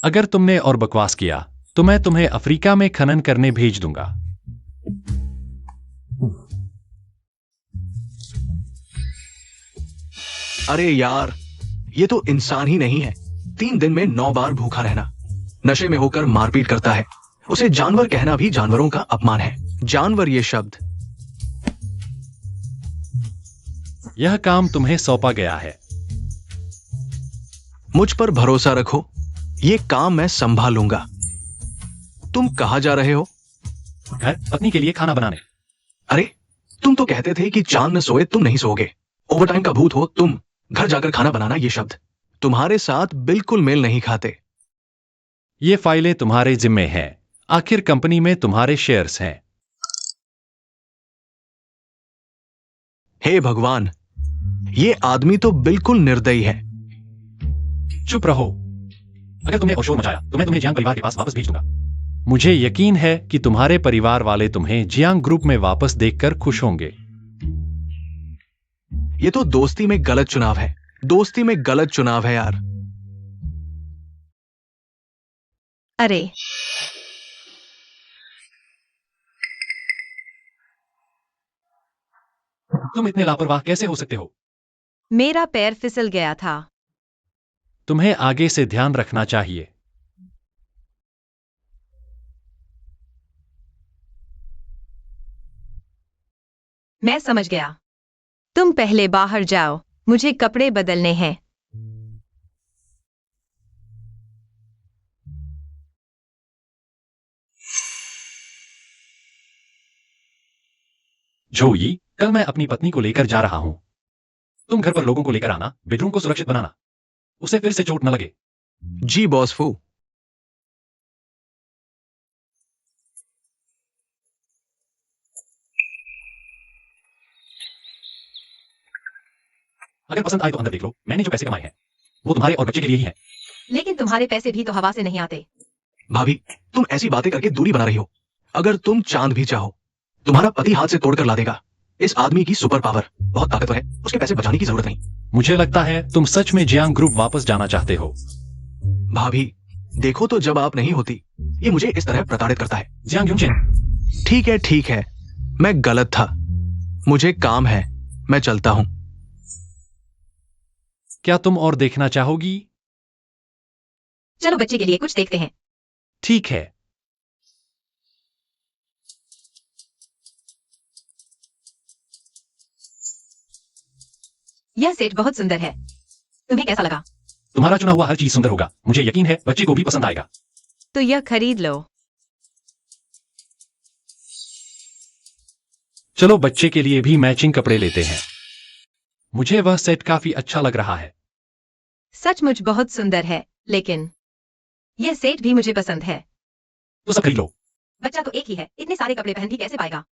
अगर तुमने और बकवास किया तो मैं तुम्हें अफ्रीका में खनन करने भेज दूंगा। अरे यार, ये तो इंसान ही नहीं है। 3 दिन में 9 बार भूखा रहना, नशे में होकर मारपीट करता है। उसे जानवर कहना भी जानवरों का अपमान है। जानवर ये शब्द। यह काम तुम्हें सौंपा गया है। मुझ पर भरोसा रखो, ये काम मैं संभालूंगा। तुम कहां जा रहे हो? घर, पत्नी के लिए खाना बनाने। अरे, तुम तो कहते थे कि चांद न सोए तुम नहीं सोओगे। ओवरटाइम का भूत हो तुम। घर जाकर खाना बनाना, ये शब्द तुम्हारे साथ बिल्कुल मेल नहीं खाते। ये फाइलें तुम्हारे जिम्मे हैं। आखिर कंपनी में तुम्हारे शेयर्स हैं। हे भगवान, ये आदमी तो बिल्कुल निर्दयी है। चुप रहो। अगर तुमने शोर मचाया तो मैं तुम्हें जियांग परिवार के पास वापस भेज दूंगा। मुझे यकीन है कि तुम्हारे परिवार वाले तुम्हें जियांग ग्रुप में वापस देखकर खुश होंगे। ये तो दोस्ती में गलत चुनाव है। दोस्ती में गलत चुनाव है यार। अरे, तुम इतने लापरवाह कैसे हो सकते हो? मेरा पैर फिसल गया था। तुम्हें आगे से ध्यान रखना चाहिए। मैं समझ गया। तुम पहले बाहर जाओ, मुझे कपड़े बदलने हैं। जोई, कल मैं अपनी पत्नी को लेकर जा रहा हूं। तुम घर पर लोगों को लेकर आना, बेडरूम को सुरक्षित बनाना, उसे फिर से चोट न लगे। जी बॉस फू। अगर पसंद आए तो अंदर देख लो, मैंने जो पैसे कमाए हैं वो तुम्हारे और बच्चे के लिए ही हैं। लेकिन तुम्हारे पैसे भी तो हवा से नहीं आते। भाभी, तुम ऐसी बातें करके दूरी बना रही हो। अगर तुम चांद भी चाहो, तुम्हारा पति हाथ से तोड़कर ला देगा। इस आदमी की सुपर पावर बहुत ताकतवर है, उसके पैसे बचाने की जरूरत नहीं। मुझे लगता है तुम सच में जियांग ग्रुप वापस जाना चाहते हो। भाभी, देखो तो जब आप नहीं होती, ये मुझे इस तरह प्रताड़ित करता है। जियांग यूनचेन, ठीक है, मैं गलत था। मुझे काम है, मैं चलता हूं। क्या तुम और देखना चाहोगी? चलो बच्चे के लिए कुछ देखते हैं। ठीक है। यह सेट बहुत सुंदर है, तुम्हें कैसा लगा? तुम्हारा चुना हुआ हर चीज सुंदर होगा, मुझे यकीन है बच्चे को भी पसंद आएगा। तो यह खरीद लो। चलो बच्चे के लिए भी मैचिंग कपड़े लेते हैं। मुझे वह सेट काफी अच्छा लग रहा है। सचमुच बहुत सुंदर है, लेकिन यह सेट भी मुझे पसंद है। तो सब खरीद लो। बच्चा तो एक ही है, इतने सारे कपड़े पहन भी कैसे पाएगा?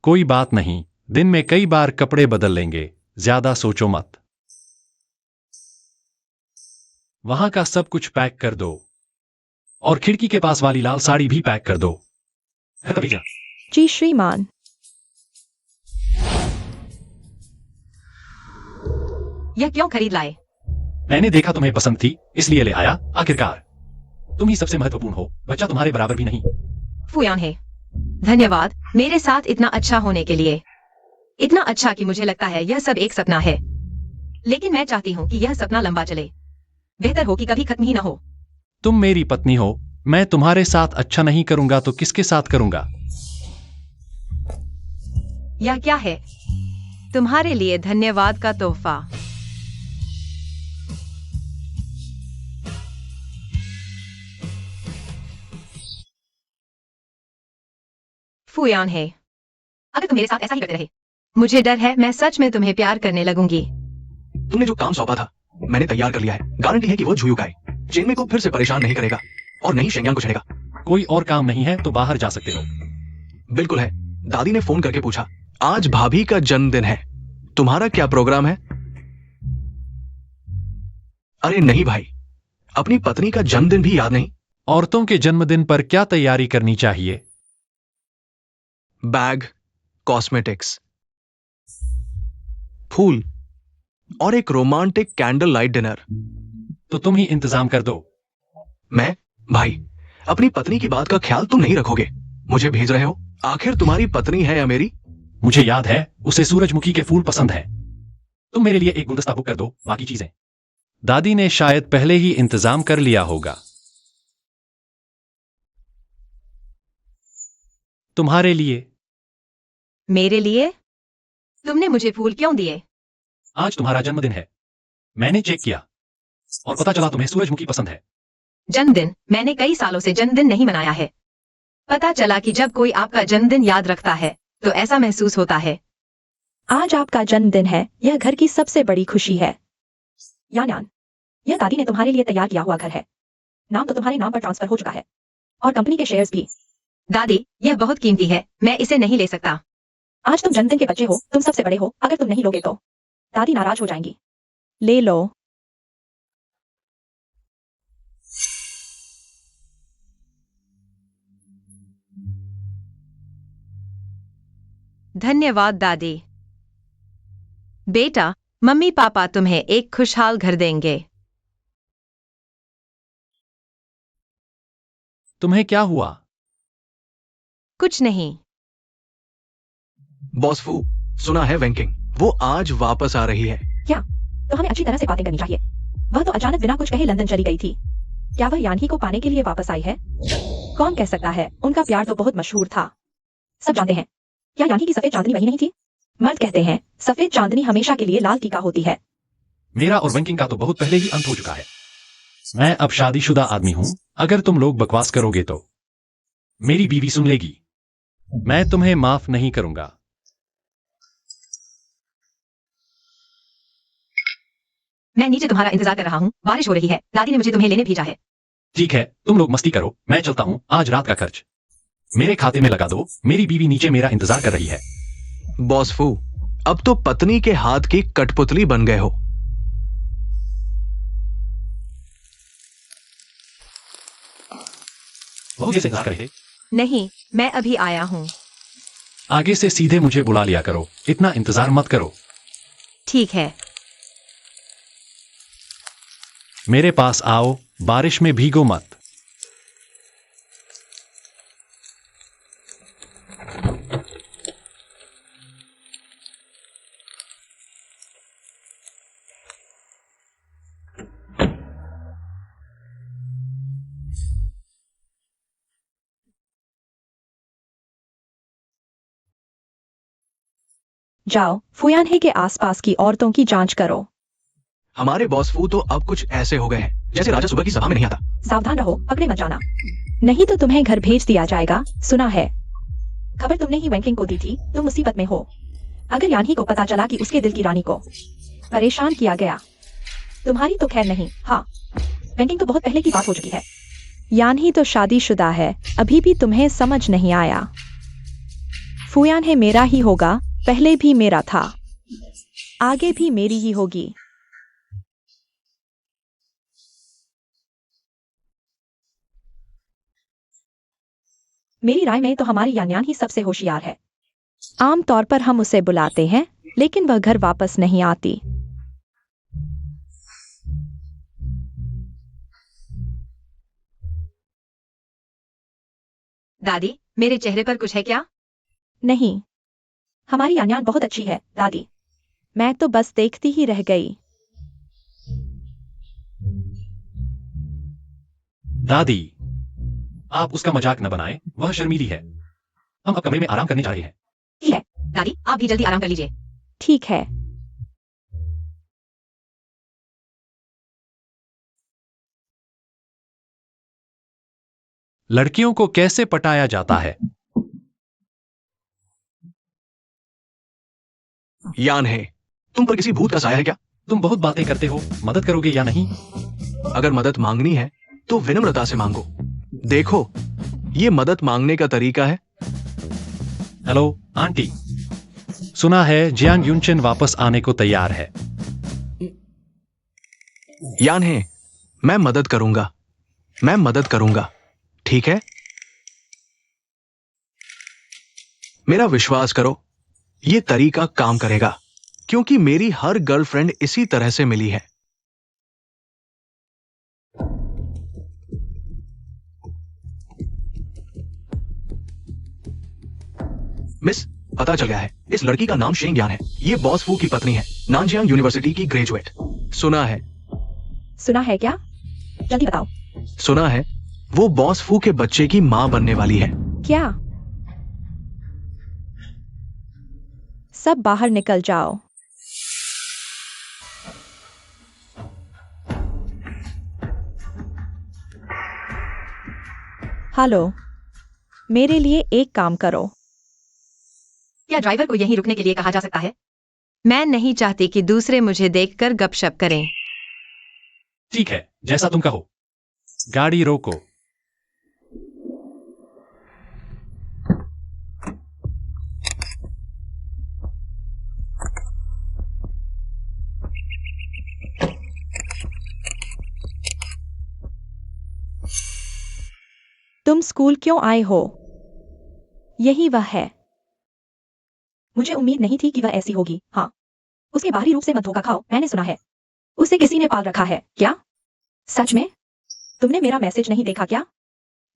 कोई बात नहीं, दिन में कई बार कपड़े बदल लेंगे, ज्यादा सोचो मत। वहां का सब कुछ पैक कर दो और खिड़की के पास वाली लाल साड़ी भी पैक कर दो। है भैया? जी श्रीमान। यह क्यों खरीद लाए? मैंने देखा तुम्हें पसंद थी, इसलिए ले आया। आखिरकार तुम ही सबसे महत्वपूर्ण हो, बच्चा तुम्हारे बराबर भी नहीं। फुयान है, धन्यवाद मेरे साथ इतना अच्छा होने के लिए। इतना अच्छा कि मुझे लगता है यह सब एक सपना है, लेकिन मैं चाहती हूँ कि यह सपना लंबा चले। बेहतर हो कि कभी खत्म ही ना हो। तुम मेरी पत्नी हो, मैं तुम्हारे साथ अच्छा नहीं करूंगा तो किसके साथ करूंगा? यह क्या है? तुम्हारे लिए धन्यवाद का तोहफा। फुयान है, अगर तुम मेरे साथ ऐसा ही करते रहे, मुझे डर है मैं सच में तुम्हें प्यार करने लगूंगी। तुमने जो काम सौंपा था मैंने तैयार कर लिया है। गारंटी है कि वो झुयुकाए चेन्नई को फिर से परेशान नहीं करेगा और नहीं शेंगयांग को छेड़ेगा। कोई और काम नहीं है तो बाहर जा सकते हो। बिल्कुल है। दादी ने फोन करके पूछा, आज भाभी का जन्मदिन है, तुम्हारा क्या प्रोग्राम है? अरे नहीं भाई, अपनी पत्नी का जन्मदिन भी याद नहीं। औरतों के जन्मदिन पर क्या तैयारी करनी चाहिए? बैग, कॉस्मेटिक्स, फूल और एक रोमांटिक कैंडल लाइट डिनर। तो तुम ही इंतजाम कर दो। मैं? भाई, अपनी पत्नी की बात का ख्याल तुम नहीं रखोगे, मुझे भेज रहे हो? आखिर तुम्हारी पत्नी है या मेरी? मुझे याद है उसे सूरजमुखी के फूल पसंद है। तुम मेरे लिए एक गुलदस्ता बुक कर दो, बाकी चीजें दादी ने शायद पहले ही इंतजाम कर लिया होगा। तुम्हारे लिए। मेरे लिए? तुमने मुझे फूल क्यों दिए? आज तुम्हारा जन्मदिन है, मैंने चेक किया और पता चला तुम्हें सूरजमुखी पसंद है। जन्मदिन? मैंने कई सालों से जन्मदिन नहीं मनाया है। पता चला कि जब कोई आपका जन्मदिन याद रखता है तो ऐसा महसूस होता है। आज आपका जन्मदिन है, यह घर की सबसे बड़ी खुशी है। यान, यह दादी ने तुम्हारे लिए तैयार किया हुआ घर है। नाम तो तुम्हारे नाम पर ट्रांसफर हो चुका है और कंपनी के शेयर्स भी। दादी, यह बहुत कीमती है, मैं इसे नहीं ले सकता। आज तुम जन्मदिन के बच्चे हो, तुम सबसे बड़े हो, अगर तुम नहीं लोगे तो दादी नाराज हो जाएंगी। ले लो। धन्यवाद दादी। बेटा, मम्मी पापा तुम्हें एक खुशहाल घर देंगे। तुम्हें क्या हुआ? कुछ नहीं। बॉस फू, सुना है वेंकिंग वो आज वापस आ रही है। क्या? तो हमें अच्छी तरह से बातें करनी चाहिए। वह तो अचानक बिना कुछ कहे लंदन चली गई थी। क्या वह यानही को पाने के लिए वापस आई है? कौन कह सकता है, उनका प्यार तो बहुत मशहूर था, सब जानते हैं। क्या यानही की सफेद चांदनी वही नहीं थी? मर्द कहते हैं सफेद चांदनी हमेशा के लिए लाल टीका होती है। मेरा और वेंकिंग का तो बहुत पहले ही अंत हो चुका है। मैं अब शादीशुदा आदमी हूं। अगर तुम लोग बकवास करोगे तो मेरी बीवी सुन लेगी। मैं तुम्हें माफ नहीं करूंगा। मैं नीचे तुम्हारा इंतजार कर रहा हूँ, बारिश हो रही है, दादी ने मुझे तुम्हें लेने भेजा है। ठीक है, तुम लोग मस्ती करो, मैं चलता हूं। आज रात का खर्च मेरे खाते में लगा दो। मेरी बीवी नीचे मेरा इंतजार कर रही है। बॉस फू, अब तो पत्नी के हाथ की कठपुतली बन गए हो। बहुत देर से इंतजार कर रहे थे। नहीं, मैं अभी आया हूँ। आगे से सीधे मुझे बुला लिया करो, इतना इंतजार मत करो। ठीक है। मेरे पास आओ, बारिश में भीगो मत। जाओ, फुयानहे के आसपास की औरतों की जांच करो। हमारे बॉस फू तो अब कुछ ऐसे हो गए हैं जैसे राजा सुबह की सभा में नहीं आता। सावधान रहो, पकड़े मत जाना, नहीं तो तुम्हें घर भेज दिया जाएगा। सुना है? खबर तुमने ही वेंकिंग को दी थी, तुम मुसीबत में हो। अगर यानही को पता चला कि उसके दिल की रानी को परेशान किया गया, तुम्हारी तो खैर नहीं। हाँ, वेंकिंग तो बहुत पहले की बात हो चुकी है। यानही तो शादीशुदा है, अभी भी तुम्हें समझ नहीं आया। फुयानहे मेरा ही होगा, पहले भी मेरा था, आगे भी मेरी ही होगी। मेरी राय में तो हमारी यान्यान ही सबसे होशियार है। आमतौर पर हम उसे बुलाते हैं, लेकिन वह घर वापस नहीं आती। दादी, मेरे चेहरे पर कुछ है क्या? नहीं, हमारी यान्यान बहुत अच्छी है दादी। मैं तो बस देखती ही रह गई। दादी, आप उसका मजाक न बनाएं, वह शर्मीली है। हम अब कमरे में आराम करने जा रहे हैं। ठीक है दादी, आप भी जल्दी आराम कर लीजिए। ठीक है। लड़कियों को कैसे पटाया जाता है? यान है, तुम पर किसी भूत का साया है क्या? तुम बहुत बातें करते हो, मदद करोगे या नहीं? अगर मदद मांगनी है तो विनम्रता से मांगो। देखो, ये मदद मांगने का तरीका है। हेलो आंटी, सुना है जियांग युनचेन वापस आने को तैयार है। यान है, मैं मदद करूंगा, मैं मदद करूंगा, ठीक है? मेरा विश्वास करो, ये तरीका काम करेगा, क्योंकि मेरी हर गर्लफ्रेंड इसी तरह से मिली है। मिस, पता चल गया है, इस लड़की का नाम शेंग यान है। ये बॉस फू की पत्नी है, नानजियांग यूनिवर्सिटी की ग्रेजुएट। सुना है? सुना है क्या? जल्दी बताओ। सुना है, वो बॉस फू के बच्चे की मां बनने वाली है। क्या? सब बाहर निकल जाओ। हेलो, मेरे लिए एक काम करो। क्या ड्राइवर को यहीं रुकने के लिए कहा जा सकता है? मैं नहीं चाहती कि दूसरे मुझे देखकर गपशप करें। ठीक है, जैसा तुम कहो। गाड़ी रोको। तुम स्कूल क्यों आए हो? यही वह है। मुझे उम्मीद नहीं थी कि वह ऐसी होगी। हाँ, उसके बाहरी रूप से मत धोखा खाओ। मैंने सुना है उसे किसी ने पाल रखा है। क्या? सच में? तुमने मेरा मैसेज नहीं देखा क्या?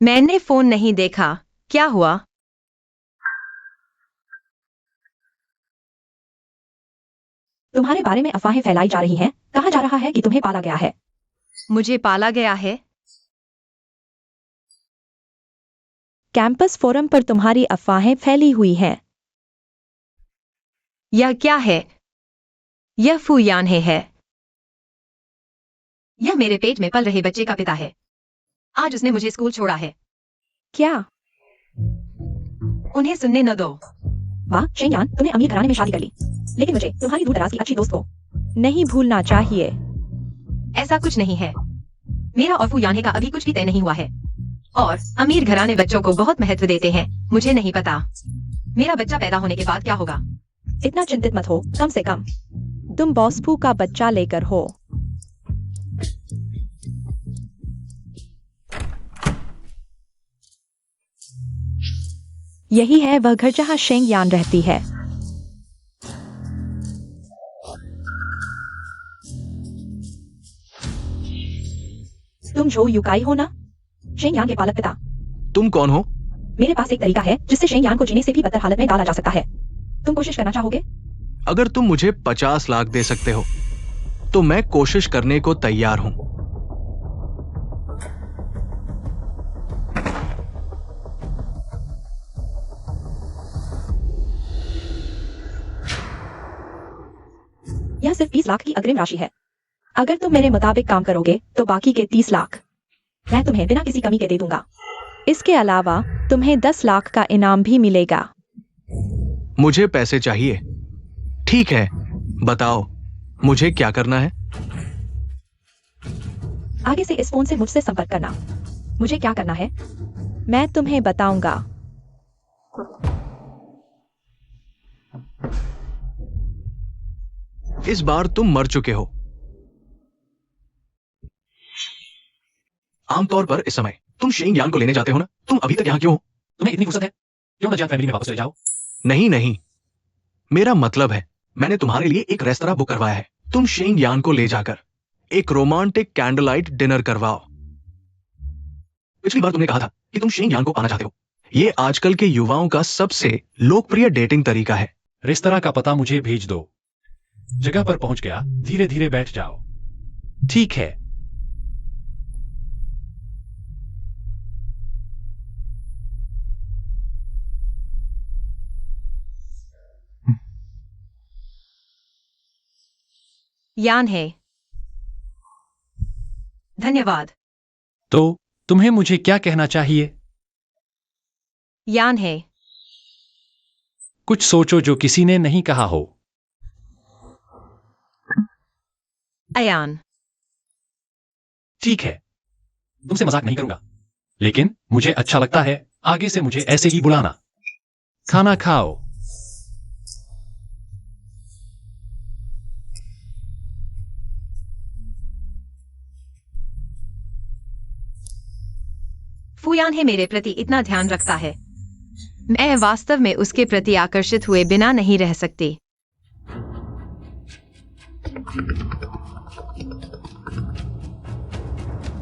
मैंने फोन नहीं देखा। क्या हुआ? तुम्हारे बारे में अफवाहें फैलाई जा रही हैं। कहा जा रहा है कि तुम्हें पाला गया है। मुझे पाला गया है? कैंपस फोरम पर तुम्हारी अफवाहें फैली हुई हैं। यह क्या है? यह फूयान है। यह मेरे पेट में पल रहे बच्चे का पिता है। आज उसने मुझे स्कूल छोड़ा है। क्या? उन्हें सुनने न दो। वाह शेंगयान, तुमने अमीर घराने में शादी कर ली, लेकिन मुझे तुम्हारी दूर दराज की अच्छी दोस्त को नहीं भूलना चाहिए। ऐसा कुछ नहीं है। मेरा और फूयान का अभी कुछ भी तय नहीं हुआ है। और अमीर घराने बच्चों को बहुत महत्व देते हैं। मुझे नहीं पता मेरा बच्चा पैदा होने के बाद क्या होगा। इतना चिंतित मत हो, कम से कम तुम बॉसफू का बच्चा लेकर हो। यही है वह घर जहां शेंगयान रहती है। तुम जो युकाई हो ना, शेंगयान के पालक पिता। तुम कौन हो? मेरे पास एक तरीका है जिससे शेंगयान को जीने से भी बदतर हालत में डाला जा सकता है। तुम कोशिश करना चाहोगे? अगर तुम मुझे 50 लाख दे सकते हो तो मैं कोशिश करने को तैयार हूं। यह सिर्फ 20 लाख की अग्रिम राशि है। अगर तुम मेरे मुताबिक काम करोगे तो बाकी के 30 लाख मैं तुम्हें बिना किसी कमी के दे दूंगा। इसके अलावा तुम्हें 10 लाख का इनाम भी मिलेगा। मुझे पैसे चाहिए। ठीक है, बताओ मुझे क्या करना है? आगे से इस फोन से मुझसे संपर्क करना। मुझे क्या करना है मैं तुम्हें बताऊंगा। इस बार तुम मर चुके हो। आमतौर पर इस समय तुम शेंगयान को लेने जाते हो ना? तुम अभी तक यहाँ क्यों हो? तुम्हें इतनी फुर्सत है? क्यों ना जियांग फैमिली में वापस चले जाओ? नहीं नहीं, मेरा मतलब है मैंने तुम्हारे लिए एक रेस्तरां बुक करवाया है। तुम शेंगयान को ले जाकर एक रोमांटिक कैंडल लाइट डिनर करवाओ। पिछली बार तुमने कहा था कि तुम शेंगयान को पाना चाहते हो। ये आजकल के युवाओं का सबसे लोकप्रिय डेटिंग तरीका है। रेस्तरां का पता मुझे भेज दो। जगह पर पहुंच गया, धीरे धीरे बैठ जाओ। ठीक है। यान है। धन्यवाद। तो तुम्हें मुझे क्या कहना चाहिए? यान है। कुछ सोचो जो किसी ने नहीं कहा हो। अयान। ठीक है, तुमसे मजाक नहीं करूंगा, लेकिन मुझे अच्छा लगता है। आगे से मुझे ऐसे ही बुलाना। खाना खाओ। फूयान है मेरे प्रति इतना ध्यान रखता है। मैं वास्तव में उसके प्रति आकर्षित हुए बिना नहीं रह सकती।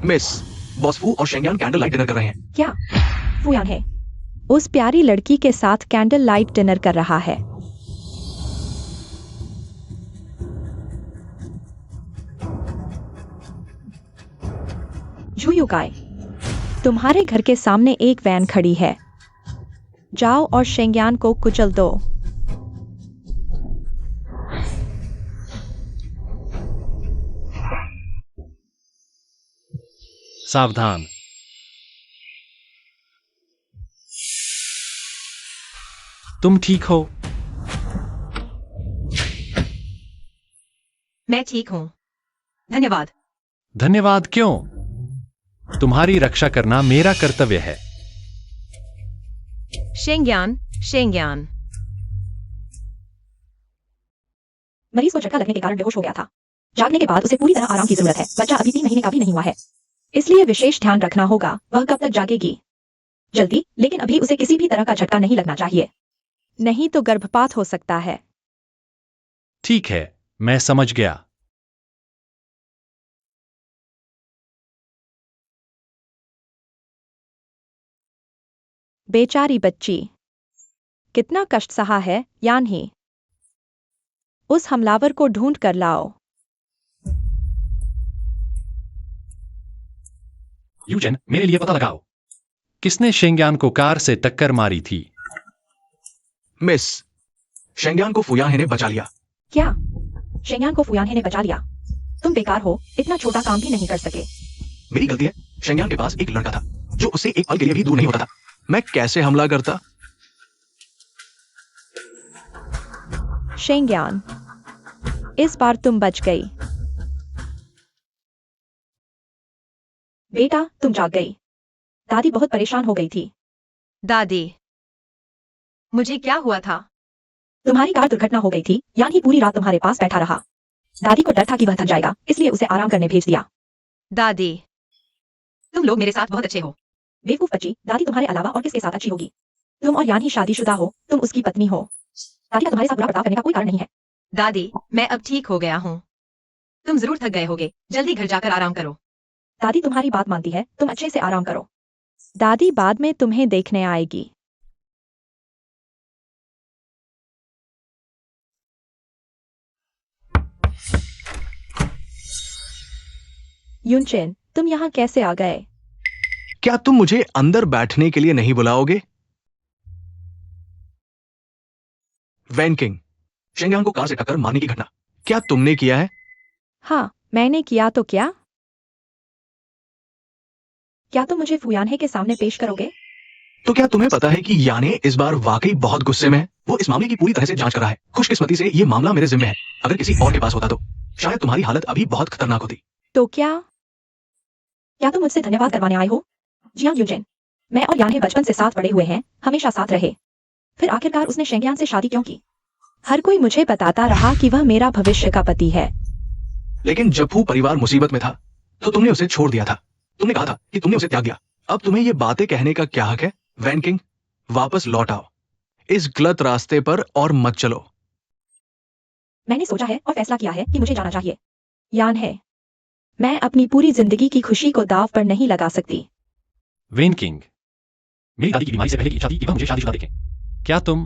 मिस, बॉसफू और शेंगयान कैंडल लाइट डिनर कर रहे हैं। क्या फूयान है उस प्यारी लड़की के साथ कैंडल लाइट डिनर कर रहा है? जुयुकाई, तुम्हारे घर के सामने एक वैन खड़ी है। जाओ और शेंगयान को कुचल दो। सावधान। तुम ठीक हो? मैं ठीक हूं, धन्यवाद। धन्यवाद क्यों? तुम्हारी रक्षा करना मेरा कर्तव्य है। शेंगयान, शेंगयान। मरीज को झटका लगने के कारण बेहोश हो गया था। जागने के बाद उसे पूरी तरह आराम की जरूरत है। बच्चा अभी 3 महीने का भी नहीं हुआ है, इसलिए विशेष ध्यान रखना होगा वह कब तक जागेगी। जल्दी, लेकिन अभी उसे किसी भी तरह का झटका नहीं लगना चाहिए, नहीं तो गर्भपात हो सकता है। ठीक है, मैं समझ गया। बेचारी बच्ची, कितना कष्ट सहा है यान ही। उस हमलावर को ढूंढ कर लाओ। यूजन, मेरे लिए पता लगाओ, किसने शेंगयान को कार से टक्कर मारी थी? मिस, शेंग्यान को फुयांहे ने बचा लिया। क्या? शेंग्यान को फुयानहे ने बचा लिया? तुम बेकार हो, इतना छोटा काम भी नहीं कर सके। मेरी गलती है। शेंग्यान के पास एक लड़का था जो उससे एक पल के लिए भी दूर नहीं होता था। मैं कैसे हमला करता? शेंग्यान, इस बार तुम बच गई। बेटा, तुम जाग गई। दादी बहुत परेशान हो गई थी। दादी, मुझे क्या हुआ था? तुम्हारी कार दुर्घटना हो गई थी, यान ही पूरी रात तुम्हारे पास बैठा रहा। दादी को डर था कि वह थक जाएगा, इसलिए उसे आराम करने भेज दिया। दादी, तुम लोग मेरे साथ बहुत अच्छे हो। बेवकूफ बच्ची, दादी तुम्हारे अलावा और किसके साथ अच्छी होगी? तुम और यान ही शादीशुदा हो, तुम उसकी पत्नी हो। दादी का तुम्हारे साथ बुरा बर्ताव करने का कोई कारण नहीं है। दादी, मैं अब ठीक हो गया हूँ। तुम जरूर थक गए होगे, जल्दी घर जाकर आराम करो। दादी तुम्हारी बात मानती है, तुम अच्छे से आराम करो। दादी बाद में तुम्हें देखने आएगी। युनचेन, तुम यहाँ कैसे आ गए? क्या तुम मुझे अंदर बैठने के लिए नहीं बुलाओगे? वैन किंग, शेंग्यान को कार से टक्कर मारने की घटना क्या तुमने किया है? हाँ, मैंने किया तो क्या? क्या तुम मुझे फुयानहे के सामने पेश करोगे? तो क्या तुम्हें पता है कि याने इस बार वाकई बहुत गुस्से में है? वो इस मामले की पूरी तरह से जांच कर रहा है। खुशकिस्मती से ये मामला मेरे जिम्मे है। अगर किसी और के पास होता तो शायद तुम्हारी हालत अभी बहुत खतरनाक होती। तो क्या तुम मुझसे धन्यवाद करवाने आए हो? जी हाँ युनचेन, मैं और यानहे बचपन से साथ बड़े हुए हैं, हमेशा साथ रहे। फिर आखिरकार उसने शेंग्यान से शादी क्यों की? हर कोई मुझे बताता रहा कि वह मेरा भविष्य का पति है। लेकिन जब वो परिवार मुसीबत में था तो तुमने उसे छोड़ दिया था। तुमने कहा था कि तुमने उसे त्याग दिया। अब तुम्हें ये बातें कहने का क्या हक है? वैन किंग, वापस लौट आओ। इस गलत रास्ते पर और मत चलो। मैंने सोचा है और फैसला किया है कि मुझे जाना चाहिए। यानहे, मैं अपनी पूरी जिंदगी की खुशी को दाव पर नहीं लगा सकती। वेन किंग, मेरी दादी की बीमारी से पहले की इच्छा थी कि वह मुझे शादीशुदा देखें। क्या तुम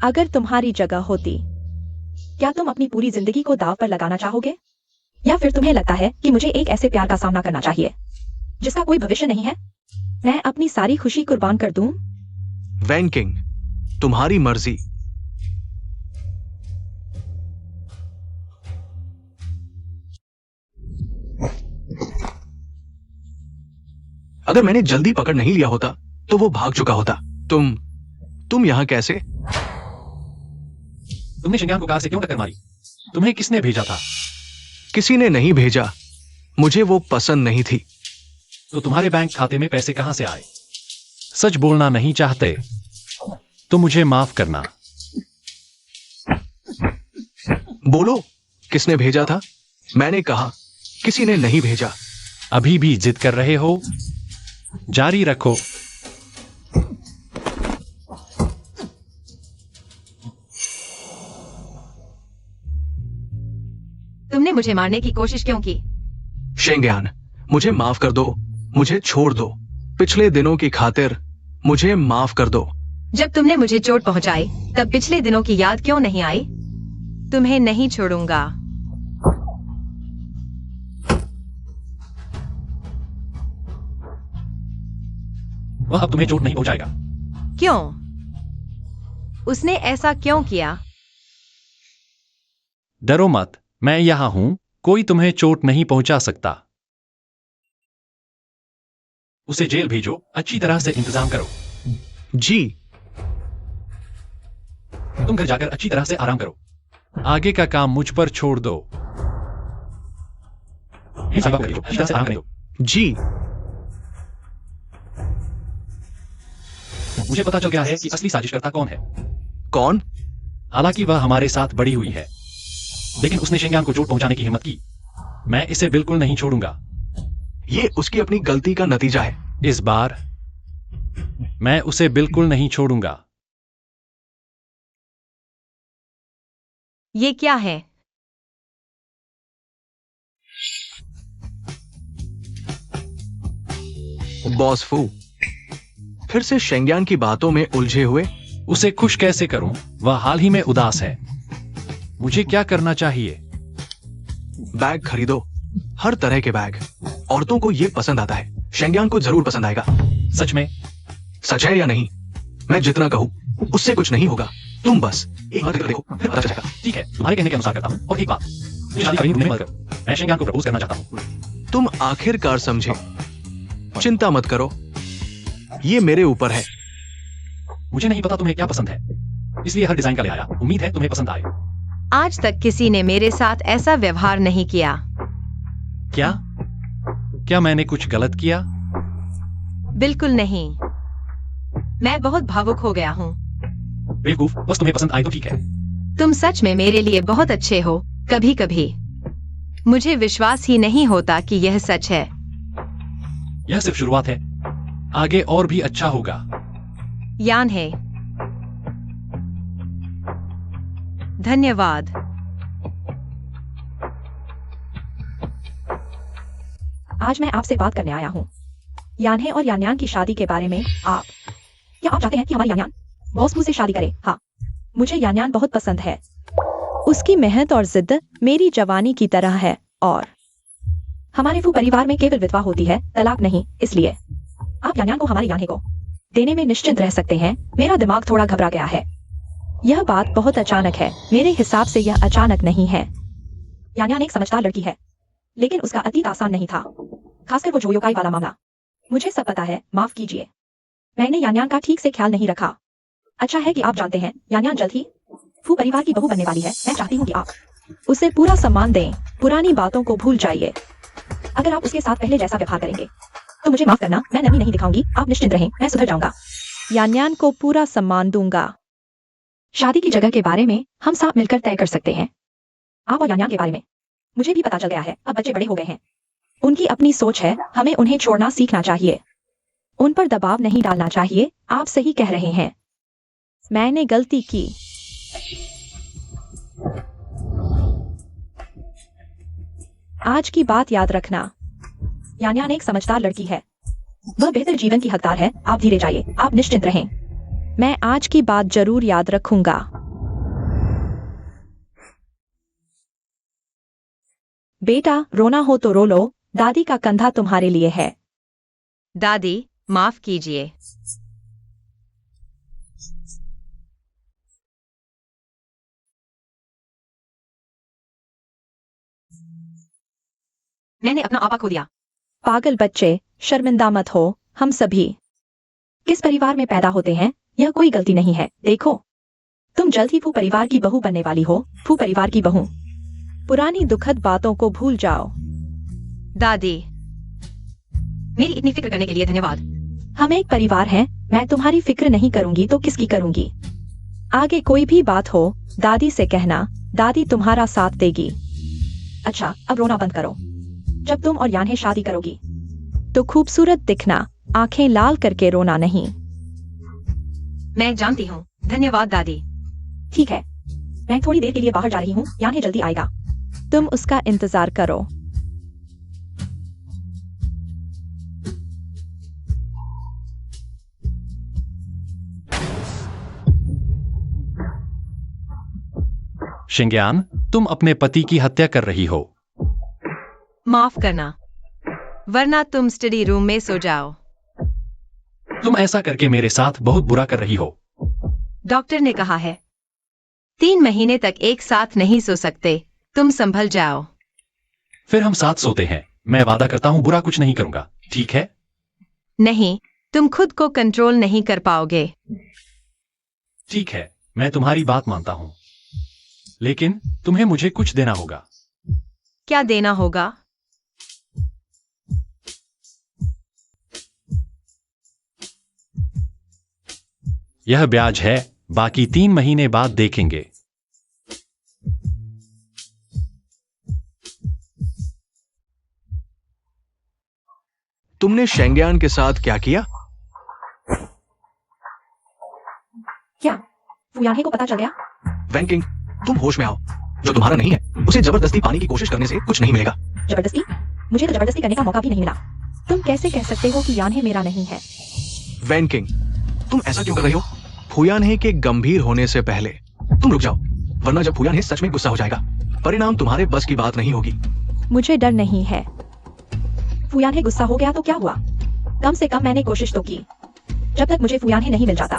अगर तुम्हारी जगह होती, क्या तुम अपनी पूरी जिंदगी को दाव पर लगाना चाहोगे? या फिर तुम्हें लगता है कि मुझे एक ऐसे प्यार का सामना करना चाहिए जिसका कोई भविष्य नहीं है? मैं अपनी सारी खुशी कुर्बान कर दूं? वैन किंग, तुम्हारी मर्जी। अगर मैंने जल्दी पकड़ नहीं लिया होता तो वो भाग चुका होता। तुम यहां कैसे? तुमने शेंग्यान को कार से क्यों टक्कर मारी? तुम्हें किसने भेजा था? किसी ने नहीं भेजा, मुझे वो पसंद नहीं थी। तो तुम्हारे बैंक खाते में पैसे कहां से आए? सच बोलना नहीं चाहते तो मुझे माफ करना। बोलो, किसने भेजा था? मैंने कहा किसी ने नहीं भेजा। अभी भी जिद कर रहे हो? जारी रखो। तुमने मुझे मारने की कोशिश क्यों की? शेंग्यान, मुझे माफ कर दो, मुझे छोड़ दो। पिछले दिनों की खातिर मुझे माफ कर दो। जब तुमने मुझे चोट पहुंचाई तब पिछले दिनों की याद क्यों नहीं आई? तुम्हें नहीं छोड़ूंगा। वह अब तुम्हें चोट नहीं पहुंचाएगा। क्यों? उसने ऐसा क्यों किया? डरो मत, मैं यहां हूं, कोई तुम्हें चोट नहीं पहुंचा सकता। उसे जेल भेजो, अच्छी तरह से इंतजाम करो। जी। तुम घर जाकर अच्छी तरह से आराम करो। आगे का काम मुझ पर छोड़ दो। अच्छी तरह से आराम करने दो। जी। मुझे पता चल गया है कि असली साजिशकर्ता कौन है। कौन? हालांकि वह हमारे साथ बड़ी हुई है, लेकिन उसने शेंग्यान को चोट पहुंचाने की हिम्मत की। मैं इसे बिल्कुल नहीं छोड़ूंगा। ये उसकी अपनी गलती का नतीजा है। इस बार मैं उसे बिल्कुल नहीं छोड़ूंगा। ये क्या है? बॉस फू, फिर से शेंग्यान की बातों में उलझे हुए। उसे खुश कैसे करूं? वह हाल ही में उदास है। मुझे क्या करना चाहिए? बैग खरीदो, हर तरह के बैग। औरतों को ये पसंद आता है। शेंग्यांग को जरूर पसंद आएगा। सच में? सच है या नहीं? मैं जितना कहूँ उससे कुछ नहीं होगा। तुम बस एक बार करके देखो, फिर पता चल जाएगा। ठीक है, तुम्हारे कहने के अनुसार करता हूँ। और एक बात, मुझे शादी करनी ढूंढने में मदद करो। मैं शेंग्यांग को प्रपोज करना चाहता हूँ। तुम आखिरकार समझे। चिंता मत करो, ये मेरे ऊपर है। मुझे नहीं पता तुम्हें क्या पसंद है, इसलिए हर डिजाइन का ले आया। उम्मीद है तुम्हें पसंद आए। आज तक किसी ने मेरे साथ ऐसा व्यवहार नहीं किया। क्या? क्या मैंने कुछ गलत किया? बिल्कुल नहीं। मैं बहुत भावुक हो गया हूँ। बेवकूफ, बस तुम्हें पसंद आए तो ठीक है। तुम सच में मेरे लिए बहुत अच्छे हो। कभी कभी मुझे विश्वास ही नहीं होता कि यह सच है। यह सिर्फ शुरुआत है, आगे और भी अच्छा होगा। यान है। धन्यवाद। आज मैं आपसे बात करने आया हूँ यान्हे और यान्यान की शादी के बारे में। क्या आप चाहते हैं कि हमारी यान्यान बॉस से शादी करे? हाँ, मुझे यान्यान बहुत पसंद है। उसकी मेहनत और जिद मेरी जवानी की तरह है। और हमारे फू परिवार में केवल विधवा होती है, तलाक नहीं। इसलिए आप यान्यान को हमारी यान्हे को देने में निश्चिंत रह सकते हैं। मेरा दिमाग थोड़ा घबरा गया है। यह बात बहुत अचानक है। मेरे हिसाब से यह अचानक नहीं है। यान्यान एक समझदार लड़की है, लेकिन उसका अतीत आसान नहीं था, खासकर वो जोयोकाई वाला मामला। मुझे सब पता है, माफ कीजिए। मैंने यान्यान का ठीक से ख्याल नहीं रखा। अच्छा है कि आप जानते हैं यान्यान जल्द ही फू परिवार की बहू बनने वाली है। मैं चाहती हूँ कि आप उसे पूरा सम्मान दें। पुरानी बातों को भूल जाइए। अगर आप उसके साथ पहले जैसा व्यवहार करेंगे तो मुझे माफ करना, मैं नरमी नहीं दिखाऊंगी। आप निश्चिंत रहें, मैं सुधर जाऊंगा। यान्यान को पूरा सम्मान दूंगा। शादी की जगह के बारे में हम साथ मिलकर तय कर सकते हैं। आप और यान्यान के बारे में मुझे भी पता चल गया है। अब बच्चे बड़े हो गए हैं, उनकी अपनी सोच है। हमें उन्हें छोड़ना सीखना चाहिए, उन पर दबाव नहीं डालना चाहिए। आप सही कह रहे हैं, मैंने गलती की। आज की बात याद रखना, यान्यान एक समझदार लड़की है। वह बेहतर जीवन की हकदार है। आप धीरे जाइए, आप निश्चिंत रहें। मैं आज की बात जरूर याद रखूंगा। बेटा, रोना हो तो रो लो। दादी का कंधा तुम्हारे लिए है। दादी, माफ कीजिए। मैंने अपना आपा खो दिया। पागल बच्चे, शर्मिंदा मत हो। हम सभी किस परिवार में पैदा होते हैं, यह कोई गलती नहीं है। देखो, तुम जल्द ही फू परिवार की बहू बनने वाली हो। फू परिवार की बहू। पुरानी दुखद बातों को भूल जाओ। दादी, मेरी इतनी फिक्र करने के लिए धन्यवाद। हम एक परिवार हैं। मैं तुम्हारी फिक्र नहीं करूंगी तो किसकी करूंगी? आगे कोई भी बात हो, दादी से कहना। दादी तुम्हारा साथ देगी। अच्छा, अब रोना बंद करो। जब तुम और यान्हे शादी करोगी तो खूबसूरत दिखना। आंखें लाल करके रोना नहीं। मैं जानती हूँ। धन्यवाद दादी। ठीक है, मैं थोड़ी देर के लिए बाहर जा रही हूँ। यान्हे जल्दी आएगा। तुम उसका इंतजार करो। शेंग्यान, तुम अपने पति की हत्या कर रही हो। माफ करना, वरना तुम स्टडी रूम में सो जाओ। तुम ऐसा करके मेरे साथ बहुत बुरा कर रही हो। डॉक्टर ने कहा है 3 महीने तक एक साथ नहीं सो सकते। तुम संभल जाओ। फिर हम साथ सोते हैं। मैं वादा करता हूँ बुरा कुछ नहीं करूंगा, ठीक है? नहीं, तुम खुद को कंट्रोल नहीं कर पाओगे। ठीक है, मैं तुम्हारी बात मानता हूँ, लेकिन तुम्हें मुझे कुछ देना होगा। क्या देना होगा? यह ब्याज है, बाकी 3 महीने बाद देखेंगे। तुमने शेंग्यान के साथ क्या किया? क्या वो यान्हे को पता चल गया? वैंकिंग, तुम होश में आओ। जो तुम्हारा नहीं है उसे जबरदस्ती पाने की कोशिश करने से कुछ नहीं मिलेगा। जबरदस्ती? मुझे तो जबरदस्ती करने का मौका भी नहीं मिला। तुम कैसे कह सकते हो कि यान्हे मेरा नहीं है? वैंकिंग, तुम ऐसा क्यों कर रही हो? फुयानहे के गंभीर होने से पहले तुम रुक जाओ, वरना जब फुयानहे सच में गुस्सा हो जाएगा, परिणाम तुम्हारे बस की बात नहीं होगी। मुझे डर नहीं है। फुयान गुस्सा हो गया तो क्या हुआ? कम से कम मैंने कोशिश तो की। जब तक मुझे फुयान नहीं मिल जाता,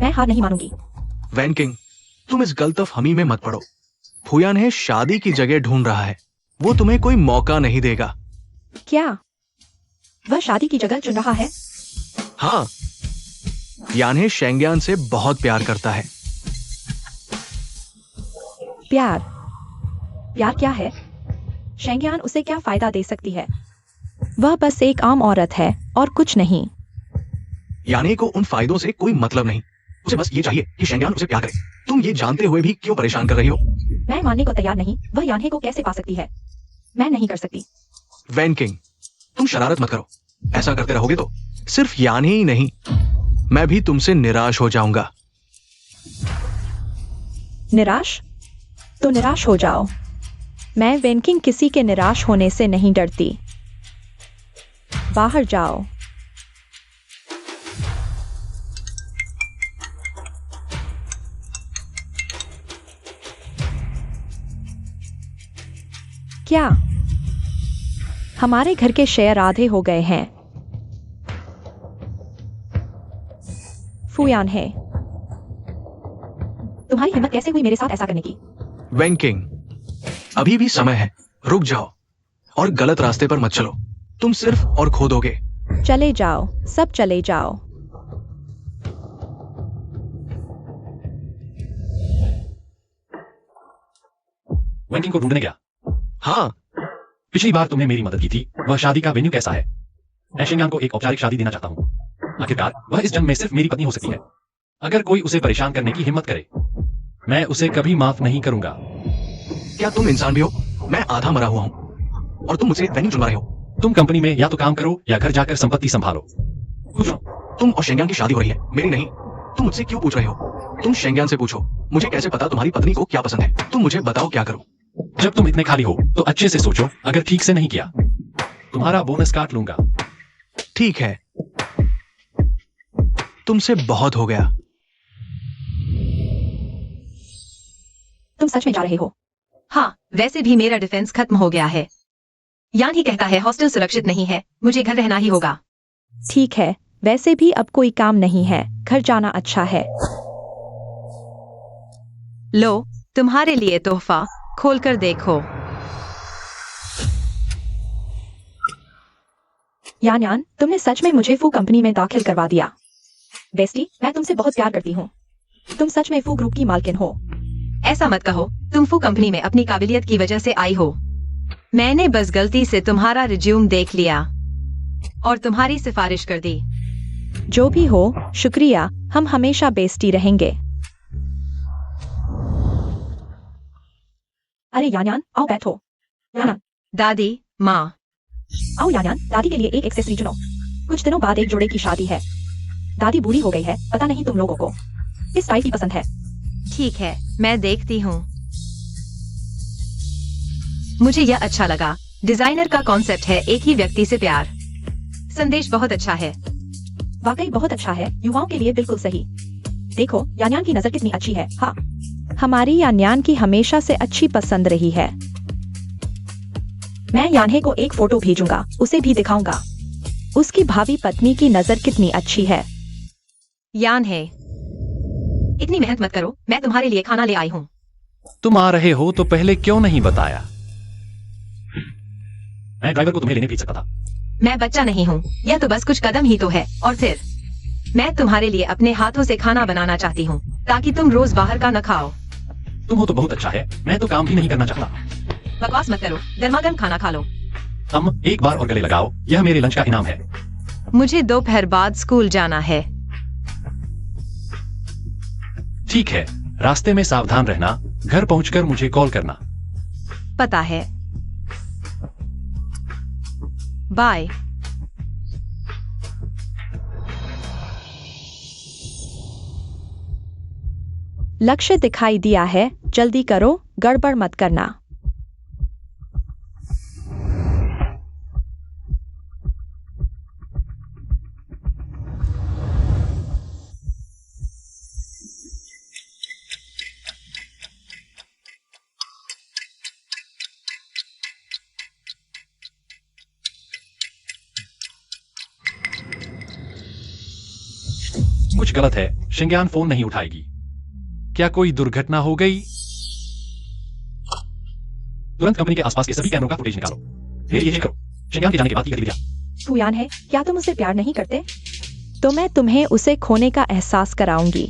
मैं हार नहीं मानूंगी। वैन किंग, तुम इस गलतफहमी में मत पड़ो। फुयान शादी की जगह ढूंढ रहा है। वो तुम्हें कोई मौका नहीं देगा। क्या वह शादी की जगह चुन रहा है? हाँ, यान्हे शेंग्यान से बहुत प्यार करता है। प्यार? प्यार क्या है? शेंग्यान उसे क्या फायदा दे सकती है? वह बस एक आम औरत है और कुछ नहीं। यान्हे को उन फायदों से कोई मतलब नहीं। उसे बस ये चाहिए कि शेंग्यान उसे प्यार करे। तुम ये जानते हुए भी क्यों परेशान कर रही हो? मैं मानने को तैयार नहीं। वह यान्हे को कैसे पा सकती है? मैं नहीं कर सकती। वैन किंग, तुम शरारत मत करो। ऐसा करते रहोगे तो सिर्फ यान्हे ही नहीं, मैं भी तुमसे निराश हो जाऊंगा। निराश? तो निराश हो जाओ। मैं वेनकिंग किसी के निराश होने से नहीं डरती। बाहर जाओ। क्या हमारे घर के शेयर आधे हो गए हैं? फुयान है, तुम्हारी हिम्मत कैसे हुई मेरे साथ ऐसा करने की? वैन किंग, अभी भी समय है। रुक जाओ और गलत रास्ते पर मत चलो। तुम सिर्फ और खो दोगे। चले जाओ, सब चले जाओ। वैन किंग को ढूंढने गया। हाँ, पिछली बार तुमने मेरी मदद की थी। वह शादी का वेन्यू कैसा है? मैं शेंग्यान को एक औपचारिक शादी देना चाहता हूँ। आखिरकार वह इस जन्म में सिर्फ मेरी पत्नी हो सकती है। अगर कोई उसे परेशान करने की हिम्मत करे, मैं उसे कभी माफ नहीं करूंगा। क्या तुम इंसान भी हो? मैं आधा मरा हुआ हूँ और तुम मुझसे वेन्यू चुनवा रहे हो। तुम कंपनी में या तो काम करो या घर जाकर संपत्ति संभालो। पूछो, तुम और शेंग्यान की शादी हो रही है, मेरी नहीं। तुम मुझसे क्यों पूछ रहे हो? तुम शेंग्यान से पूछो। मुझे कैसे पता तुम्हारी पत्नी को क्या पसंद है? तुम मुझे बताओ क्या करूं। जब तुम इतने खाली हो तो अच्छे से सोचो। अगर ठीक से नहीं किया, तुम्हारा बोनस काट लूंगा। ठीक है, तुमसे बहुत हो गया। तुम सच में जा रहे हो? हाँ, वैसे भी मेरा डिफेंस खत्म हो गया है। यान ही कहता है हॉस्टल सुरक्षित नहीं है, मुझे घर रहना ही होगा। ठीक है, वैसे भी अब कोई काम नहीं है, घर जाना अच्छा है। लो, तुम्हारे लिए तोहफा, खोलकर देखो। यान, तुमने सच में मुझे फू कंपनी में दाखिल करवा दिया। बेस्टी, मैं तुमसे बहुत प्यार करती हूँ। तुम सच में फू ग्रुप की मालकिन हो। ऐसा मत कहो, तुम फू कंपनी में अपनी काबिलियत की वजह से आई हो। मैंने बस गलती से तुम्हारा रिज्यूम देख लिया और तुम्हारी सिफारिश कर दी। जो भी हो, शुक्रिया, हम हमेशा बेस्टी रहेंगे। अरे यान, आओ बैठो। यान, दादी, माँ। आओ यान, दादी के लिए एक एक्सेसरी चुनो। कुछ दिनों बाद एक जोड़े की शादी है। दादी बूढ़ी हो गई है, पता नहीं तुम लोगों को किस टाइप की पसंद है। ठीक है, मैं देखती हूँ। मुझे यह अच्छा लगा। डिजाइनर का कॉन्सेप्ट है एक ही व्यक्ति से प्यार। संदेश बहुत अच्छा है। वाकई बहुत अच्छा है, युवाओं के लिए बिल्कुल सही। देखो, यान की नजर कितनी अच्छी है। हाँ, हमारी यान की हमेशा से अच्छी पसंद रही है। मैं यान्हे को एक फोटो भेजूंगा, उसे भी दिखाऊंगा। उसकी भावी पत्नी की नजर कितनी अच्छी है। यान है, इतनी मेहनत मत करो, मैं तुम्हारे लिए खाना ले आई हूँ। तुम आ रहे हो तो पहले क्यों नहीं बताया? मैं ड्राइवर को तुम्हें लेने भेज सकता था। मैं बच्चा नहीं हूँ, यह तो बस कुछ कदम ही तो है। और फिर मैं तुम्हारे लिए अपने हाथों से खाना बनाना चाहती हूँ ताकि तुम रोज बाहर का न खाओ। तुम हो तो बहुत अच्छा है, मैं तो काम भी नहीं करना चाहता। बकवास मत करो, गर्मागर्म खाना खा लो। हम एक बार और गले लगाओ, यह मेरे लंच का इनाम है। मुझे दोपहर बाद स्कूल जाना है। ठीक है, रास्ते में सावधान रहना। घर पहुंचकर मुझे कॉल करना। पता है। बाय। लक्ष्य दिखाई दिया है, जल्दी करो, गड़बड़ मत करना। कुछ गलत है। शिंग्यान फोन नहीं उठाएगी। क्या कोई दुर्घटना हो गई? तुरंत कंपनी के आसपास के सभी कैमरों का फुटेज निकालो। फिर ये करो, शिंग्यान के जाने के बाद की गतिविधियां। फुयान है, क्या तुम उससे प्यार नहीं करते? तो मैं तुम्हें उसे खोने का एहसास कराऊंगी।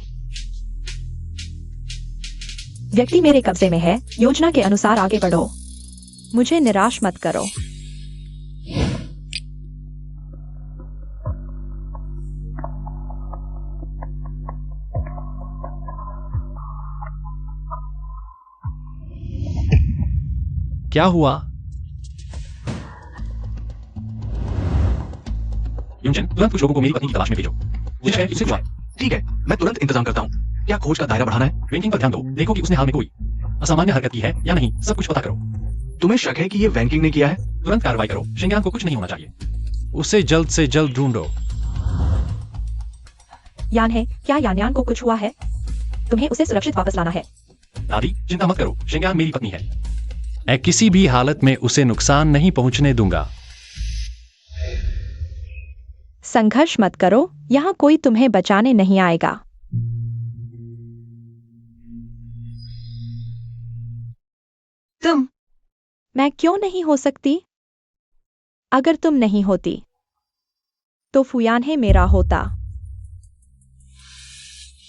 व्यक्ति मेरे कब्जे में है, योजना के अनुसार आगे बढ़ो। मुझे निराश मत करो। क्या हुआ? युनचेन, तुरंत कुछ लोगों को मेरी पत्नी की तलाश में भेजो। मुझे इसे बुलाओ। ठीक है, मैं तुरंत इंतजाम करता हूँ। क्या खोज का दायरा बढ़ाना है? वेंकिंग पर ध्यान दो। देखो कि उसने हाल में कोई असामान्य हरकत की है या नहीं। सब कुछ पता करो। तुम्हें शक है कि ये वैंकिंग ने किया है? तुरंत कार्रवाई करो। शिंग्यान को कुछ नहीं होना चाहिए। उसे जल्द से जल्द ढूंढो। यान है, क्या यानयान को कुछ हुआ है? तुम्हें उसे सुरक्षित वापस लाना है। दादी, चिंता मत करो। शिंग्यान मेरी पत्नी है। मैं किसी भी हालत में उसे नुकसान नहीं पहुंचने दूंगा। संघर्ष मत करो, यहाँ कोई तुम्हें बचाने नहीं आएगा। तुम मैं क्यों नहीं हो सकती? अगर तुम नहीं होती तो फुयान है मेरा होता।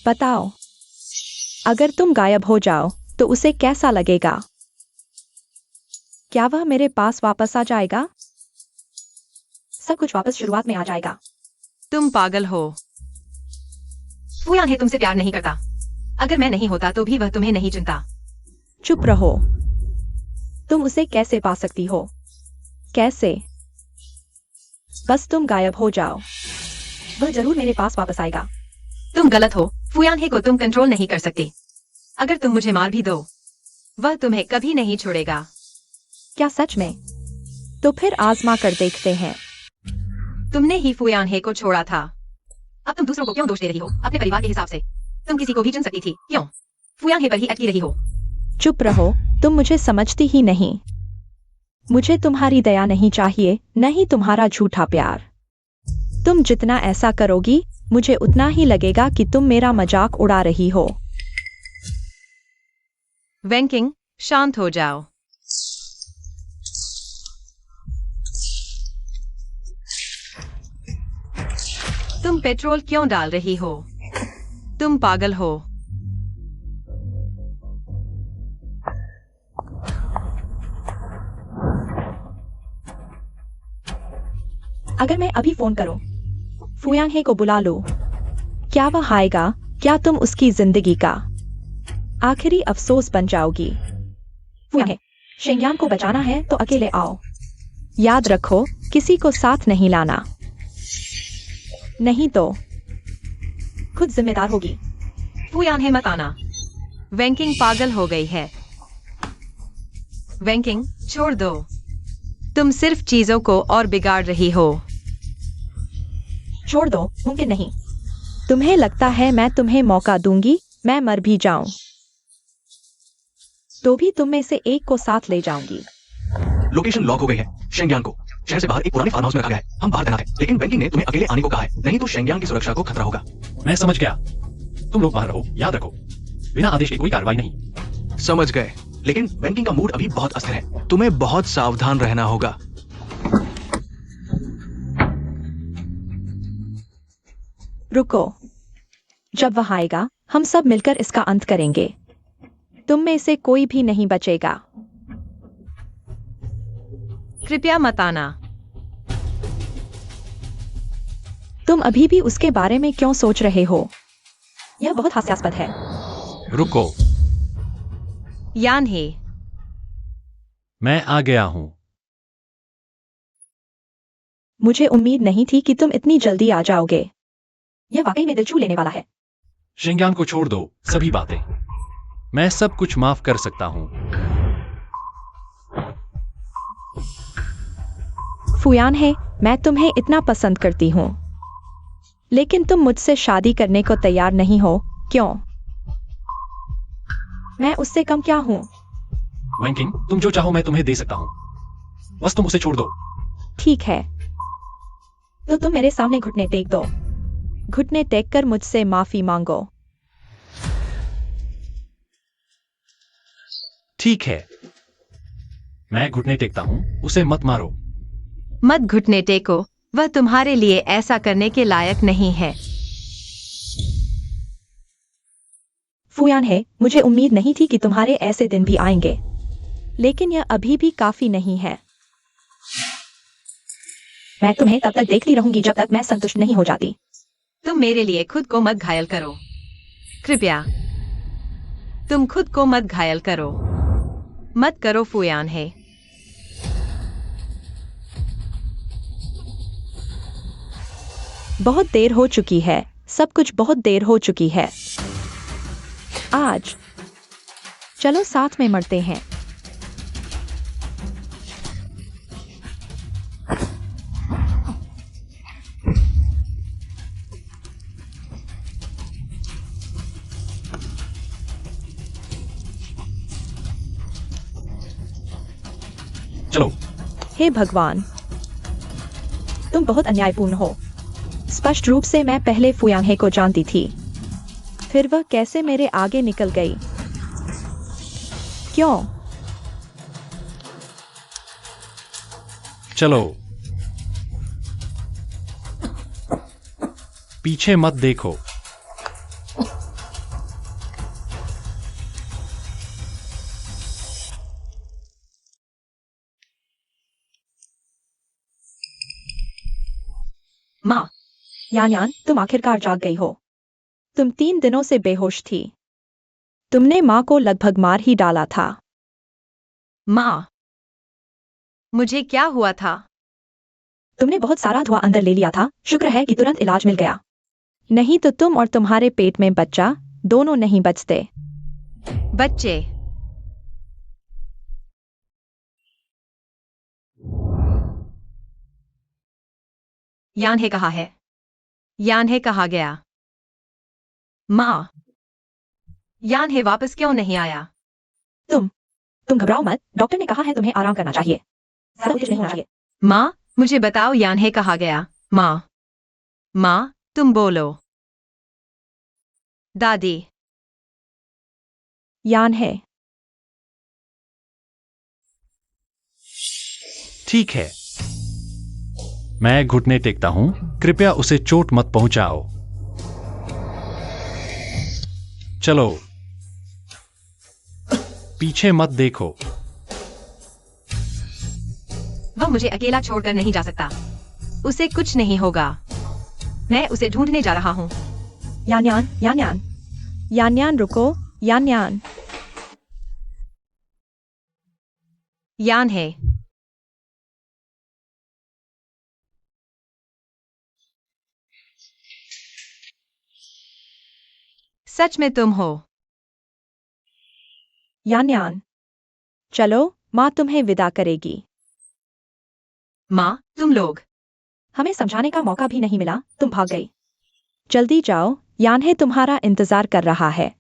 बताओ, अगर तुम गायब हो जाओ तो उसे कैसा लगेगा? क्या वह मेरे पास वापस आ जाएगा? सब कुछ वापस शुरुआत में आ जाएगा। तुम पागल हो। फुयान है तुमसे प्यार नहीं करता। अगर मैं नहीं होता तो भी वह तुम्हें नहीं चुनता। चुप रहो। तुम उसे कैसे पा सकती हो? कैसे? बस तुम गायब हो जाओ, वह जरूर मेरे पास वापस आएगा। तुम गलत हो। फुयान है को तुम कंट्रोल नहीं कर सकती। अगर तुम मुझे मार भी दो, वह तुम्हें कभी नहीं छोड़ेगा। क्या सच में? तो फिर आजमा कर देखते हैं। तुमने ही फुयान हे को छोड़ा था। अब तुम दूसरों को क्यों दोष दे रही हो? अपने परिवार के हिसाब से तुम किसी को भी चुन सकती थी। क्यों फुयान हे पर ही अटकी रही हो? चुप रहो, तुम मुझे समझती ही नहीं। मुझे तुम्हारी दया नहीं चाहिए, नहीं तुम्हारा झूठा प्यार। तुम जितना ऐसा करोगी, मुझे उतना ही लगेगा कि तुम मेरा मजाक उड़ा रही हो। वैंकिंग, शांत हो जाओ। तुम पेट्रोल क्यों डाल रही हो? तुम पागल हो। अगर मैं अभी फोन करूं, फुयांग हे को बुला लो, क्या वह आएगा? क्या तुम उसकी जिंदगी का आखिरी अफसोस बन जाओगी? फुयांग हे, शिंग्यान को बचाना है तो अकेले आओ। याद रखो, किसी को साथ नहीं लाना, नहीं तो खुद जिम्मेदार होगी। फुयान हे मत आना। वैंकिंग पागल हो गई है। वैंकिंग, छोड़ दो। तुम सिर्फ चीजों को और बिगाड़ रही हो। छोड़ दो, मुमकिन नहीं। तुम्हें लगता है मैं तुम्हें मौका दूंगी? मैं मर भी जाऊं तो भी तुम में से एक को साथ ले जाऊंगी। लोकेशन लॉक हो गई है। शेंग्यांग को शहर से बाहर एक पुराने फार्म हाउस में रखा गया है। हम बाहर तैनात हैं, लेकिन वैंकिंग ने तुम्हें अकेले आने को कहा है, नहीं तो शेंग्यांग की सुरक्षा को खतरा होगा। मैं समझ गया। तुम लोग बाहर रहो। याद रखो, बिना आदेश के कोई कार्रवाई नहीं। समझ गए, लेकिन वैंकिंग का मूड अभी बहुत अस्थिर है। तुम्हें बहुत सावधान रहना होगा। रुको, जब वह आएगा हम सब मिलकर इसका अंत करेंगे। तुम में से कोई भी नहीं बचेगा। कृपया मत आना। तुम अभी भी उसके बारे में क्यों सोच रहे हो? यह बहुत हास्यास्पद है। रुको, यान हे, मैं आ गया हूं। मुझे उम्मीद नहीं थी कि तुम इतनी जल्दी आ जाओगे। यह वाकई में दिल छू लेने वाला है। शिंग्यान को छोड़ दो सभी बातें। मैं सब कुछ माफ कर सकता हूं। फुयान है, मैं तुम्हें इतना पसंद करती हूं, लेकिन तुम मुझसे शादी करने को तैयार नहीं हो। क्यों? मैं उससे कम क्या हूं? वैंकिंग, तुम जो चाहो मैं तुम्हें दे सकता हूं, बस तुम उसे छोड़ दो। ठीक है, तो तुम मेरे सामने घुटने टेक दो। घुटने टेककर मुझसे माफी मांगो। ठीक है, मैं घुटने टेकता हूं, उसे मत मारो। मत घुटने टेको, वह तुम्हारे लिए ऐसा करने के लायक नहीं है। फुयान है, मुझे उम्मीद नहीं थी कि तुम्हारे ऐसे दिन भी आएंगे, लेकिन यह अभी भी काफी नहीं है। मैं तुम्हें तब तक देखती रहूंगी जब तक मैं संतुष्ट नहीं हो जाती। तुम मेरे लिए खुद को मत घायल करो, कृपया। तुम खुद को मत घायल करो। मत करो फुयान है। बहुत देर हो चुकी है, सब कुछ बहुत देर हो चुकी है। आज चलो साथ में मरते हैं। चलो। हे भगवान, तुम बहुत अन्यायपूर्ण हो। स्पष्ट रूप से मैं पहले फुयांहे को जानती थी, फिर वह कैसे मेरे आगे निकल गई? क्यों? चलो, पीछे मत देखो। माँ, यान यान, तुम आखिरकार जाग गई हो। तुम 3 दिनों से बेहोश थी। तुमने माँ को लगभग मार ही डाला था। माँ, मुझे क्या हुआ था? तुमने बहुत सारा धुआं अंदर ले लिया था, शुक्र है कि तुरंत इलाज मिल गया। नहीं तो तुम और तुम्हारे पेट में बच्चा दोनों नहीं बचते। बच्चे? यान्हे कहाँ है? यान्हे कहाँ गया? माँ, यान्हे वापस क्यों नहीं आया? तुम घबराओ मत, डॉक्टर ने कहा है तुम्हें आराम करना चाहिए। ज्यादा कुछ नहीं होना चाहिए। माँ, मुझे बताओ यान्हे कहाँ गया? माँ, माँ, तुम बोलो। दादी। यान है। ठीक है, मैं घुटने टेकता हूं, कृपया उसे चोट मत पहुंचाओ। चलो, पीछे मत देखो। वह मुझे अकेला छोड़कर नहीं जा सकता। उसे कुछ नहीं होगा। मैं उसे ढूंढने जा रहा हूँ। यान यान, यान यान, यान यान रुको, यान यान। यान्हे। सच में तुम हो? यान यान, चलो, माँ तुम्हें विदा करेगी। माँ, तुम लोग। हमें समझाने का मौका भी नहीं मिला, तुम भाग गई। जल्दी जाओ, यान्हे तुम्हारा इंतजार कर रहा है।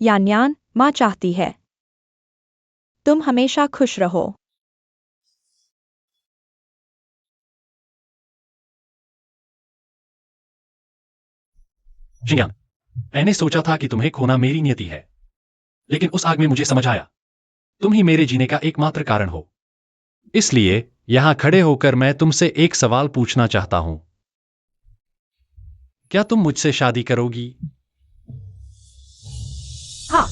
यान यान, माँ चाहती है तुम हमेशा खुश रहो। शिंगान, मैंने सोचा था कि तुम्हें खोना मेरी नियति है, लेकिन उस आग में मुझे समझ आया, तुम ही मेरे जीने का एकमात्र कारण हो। इसलिए यहां खड़े होकर मैं तुमसे एक सवाल पूछना चाहता हूं। क्या तुम मुझसे शादी करोगी? हाँ।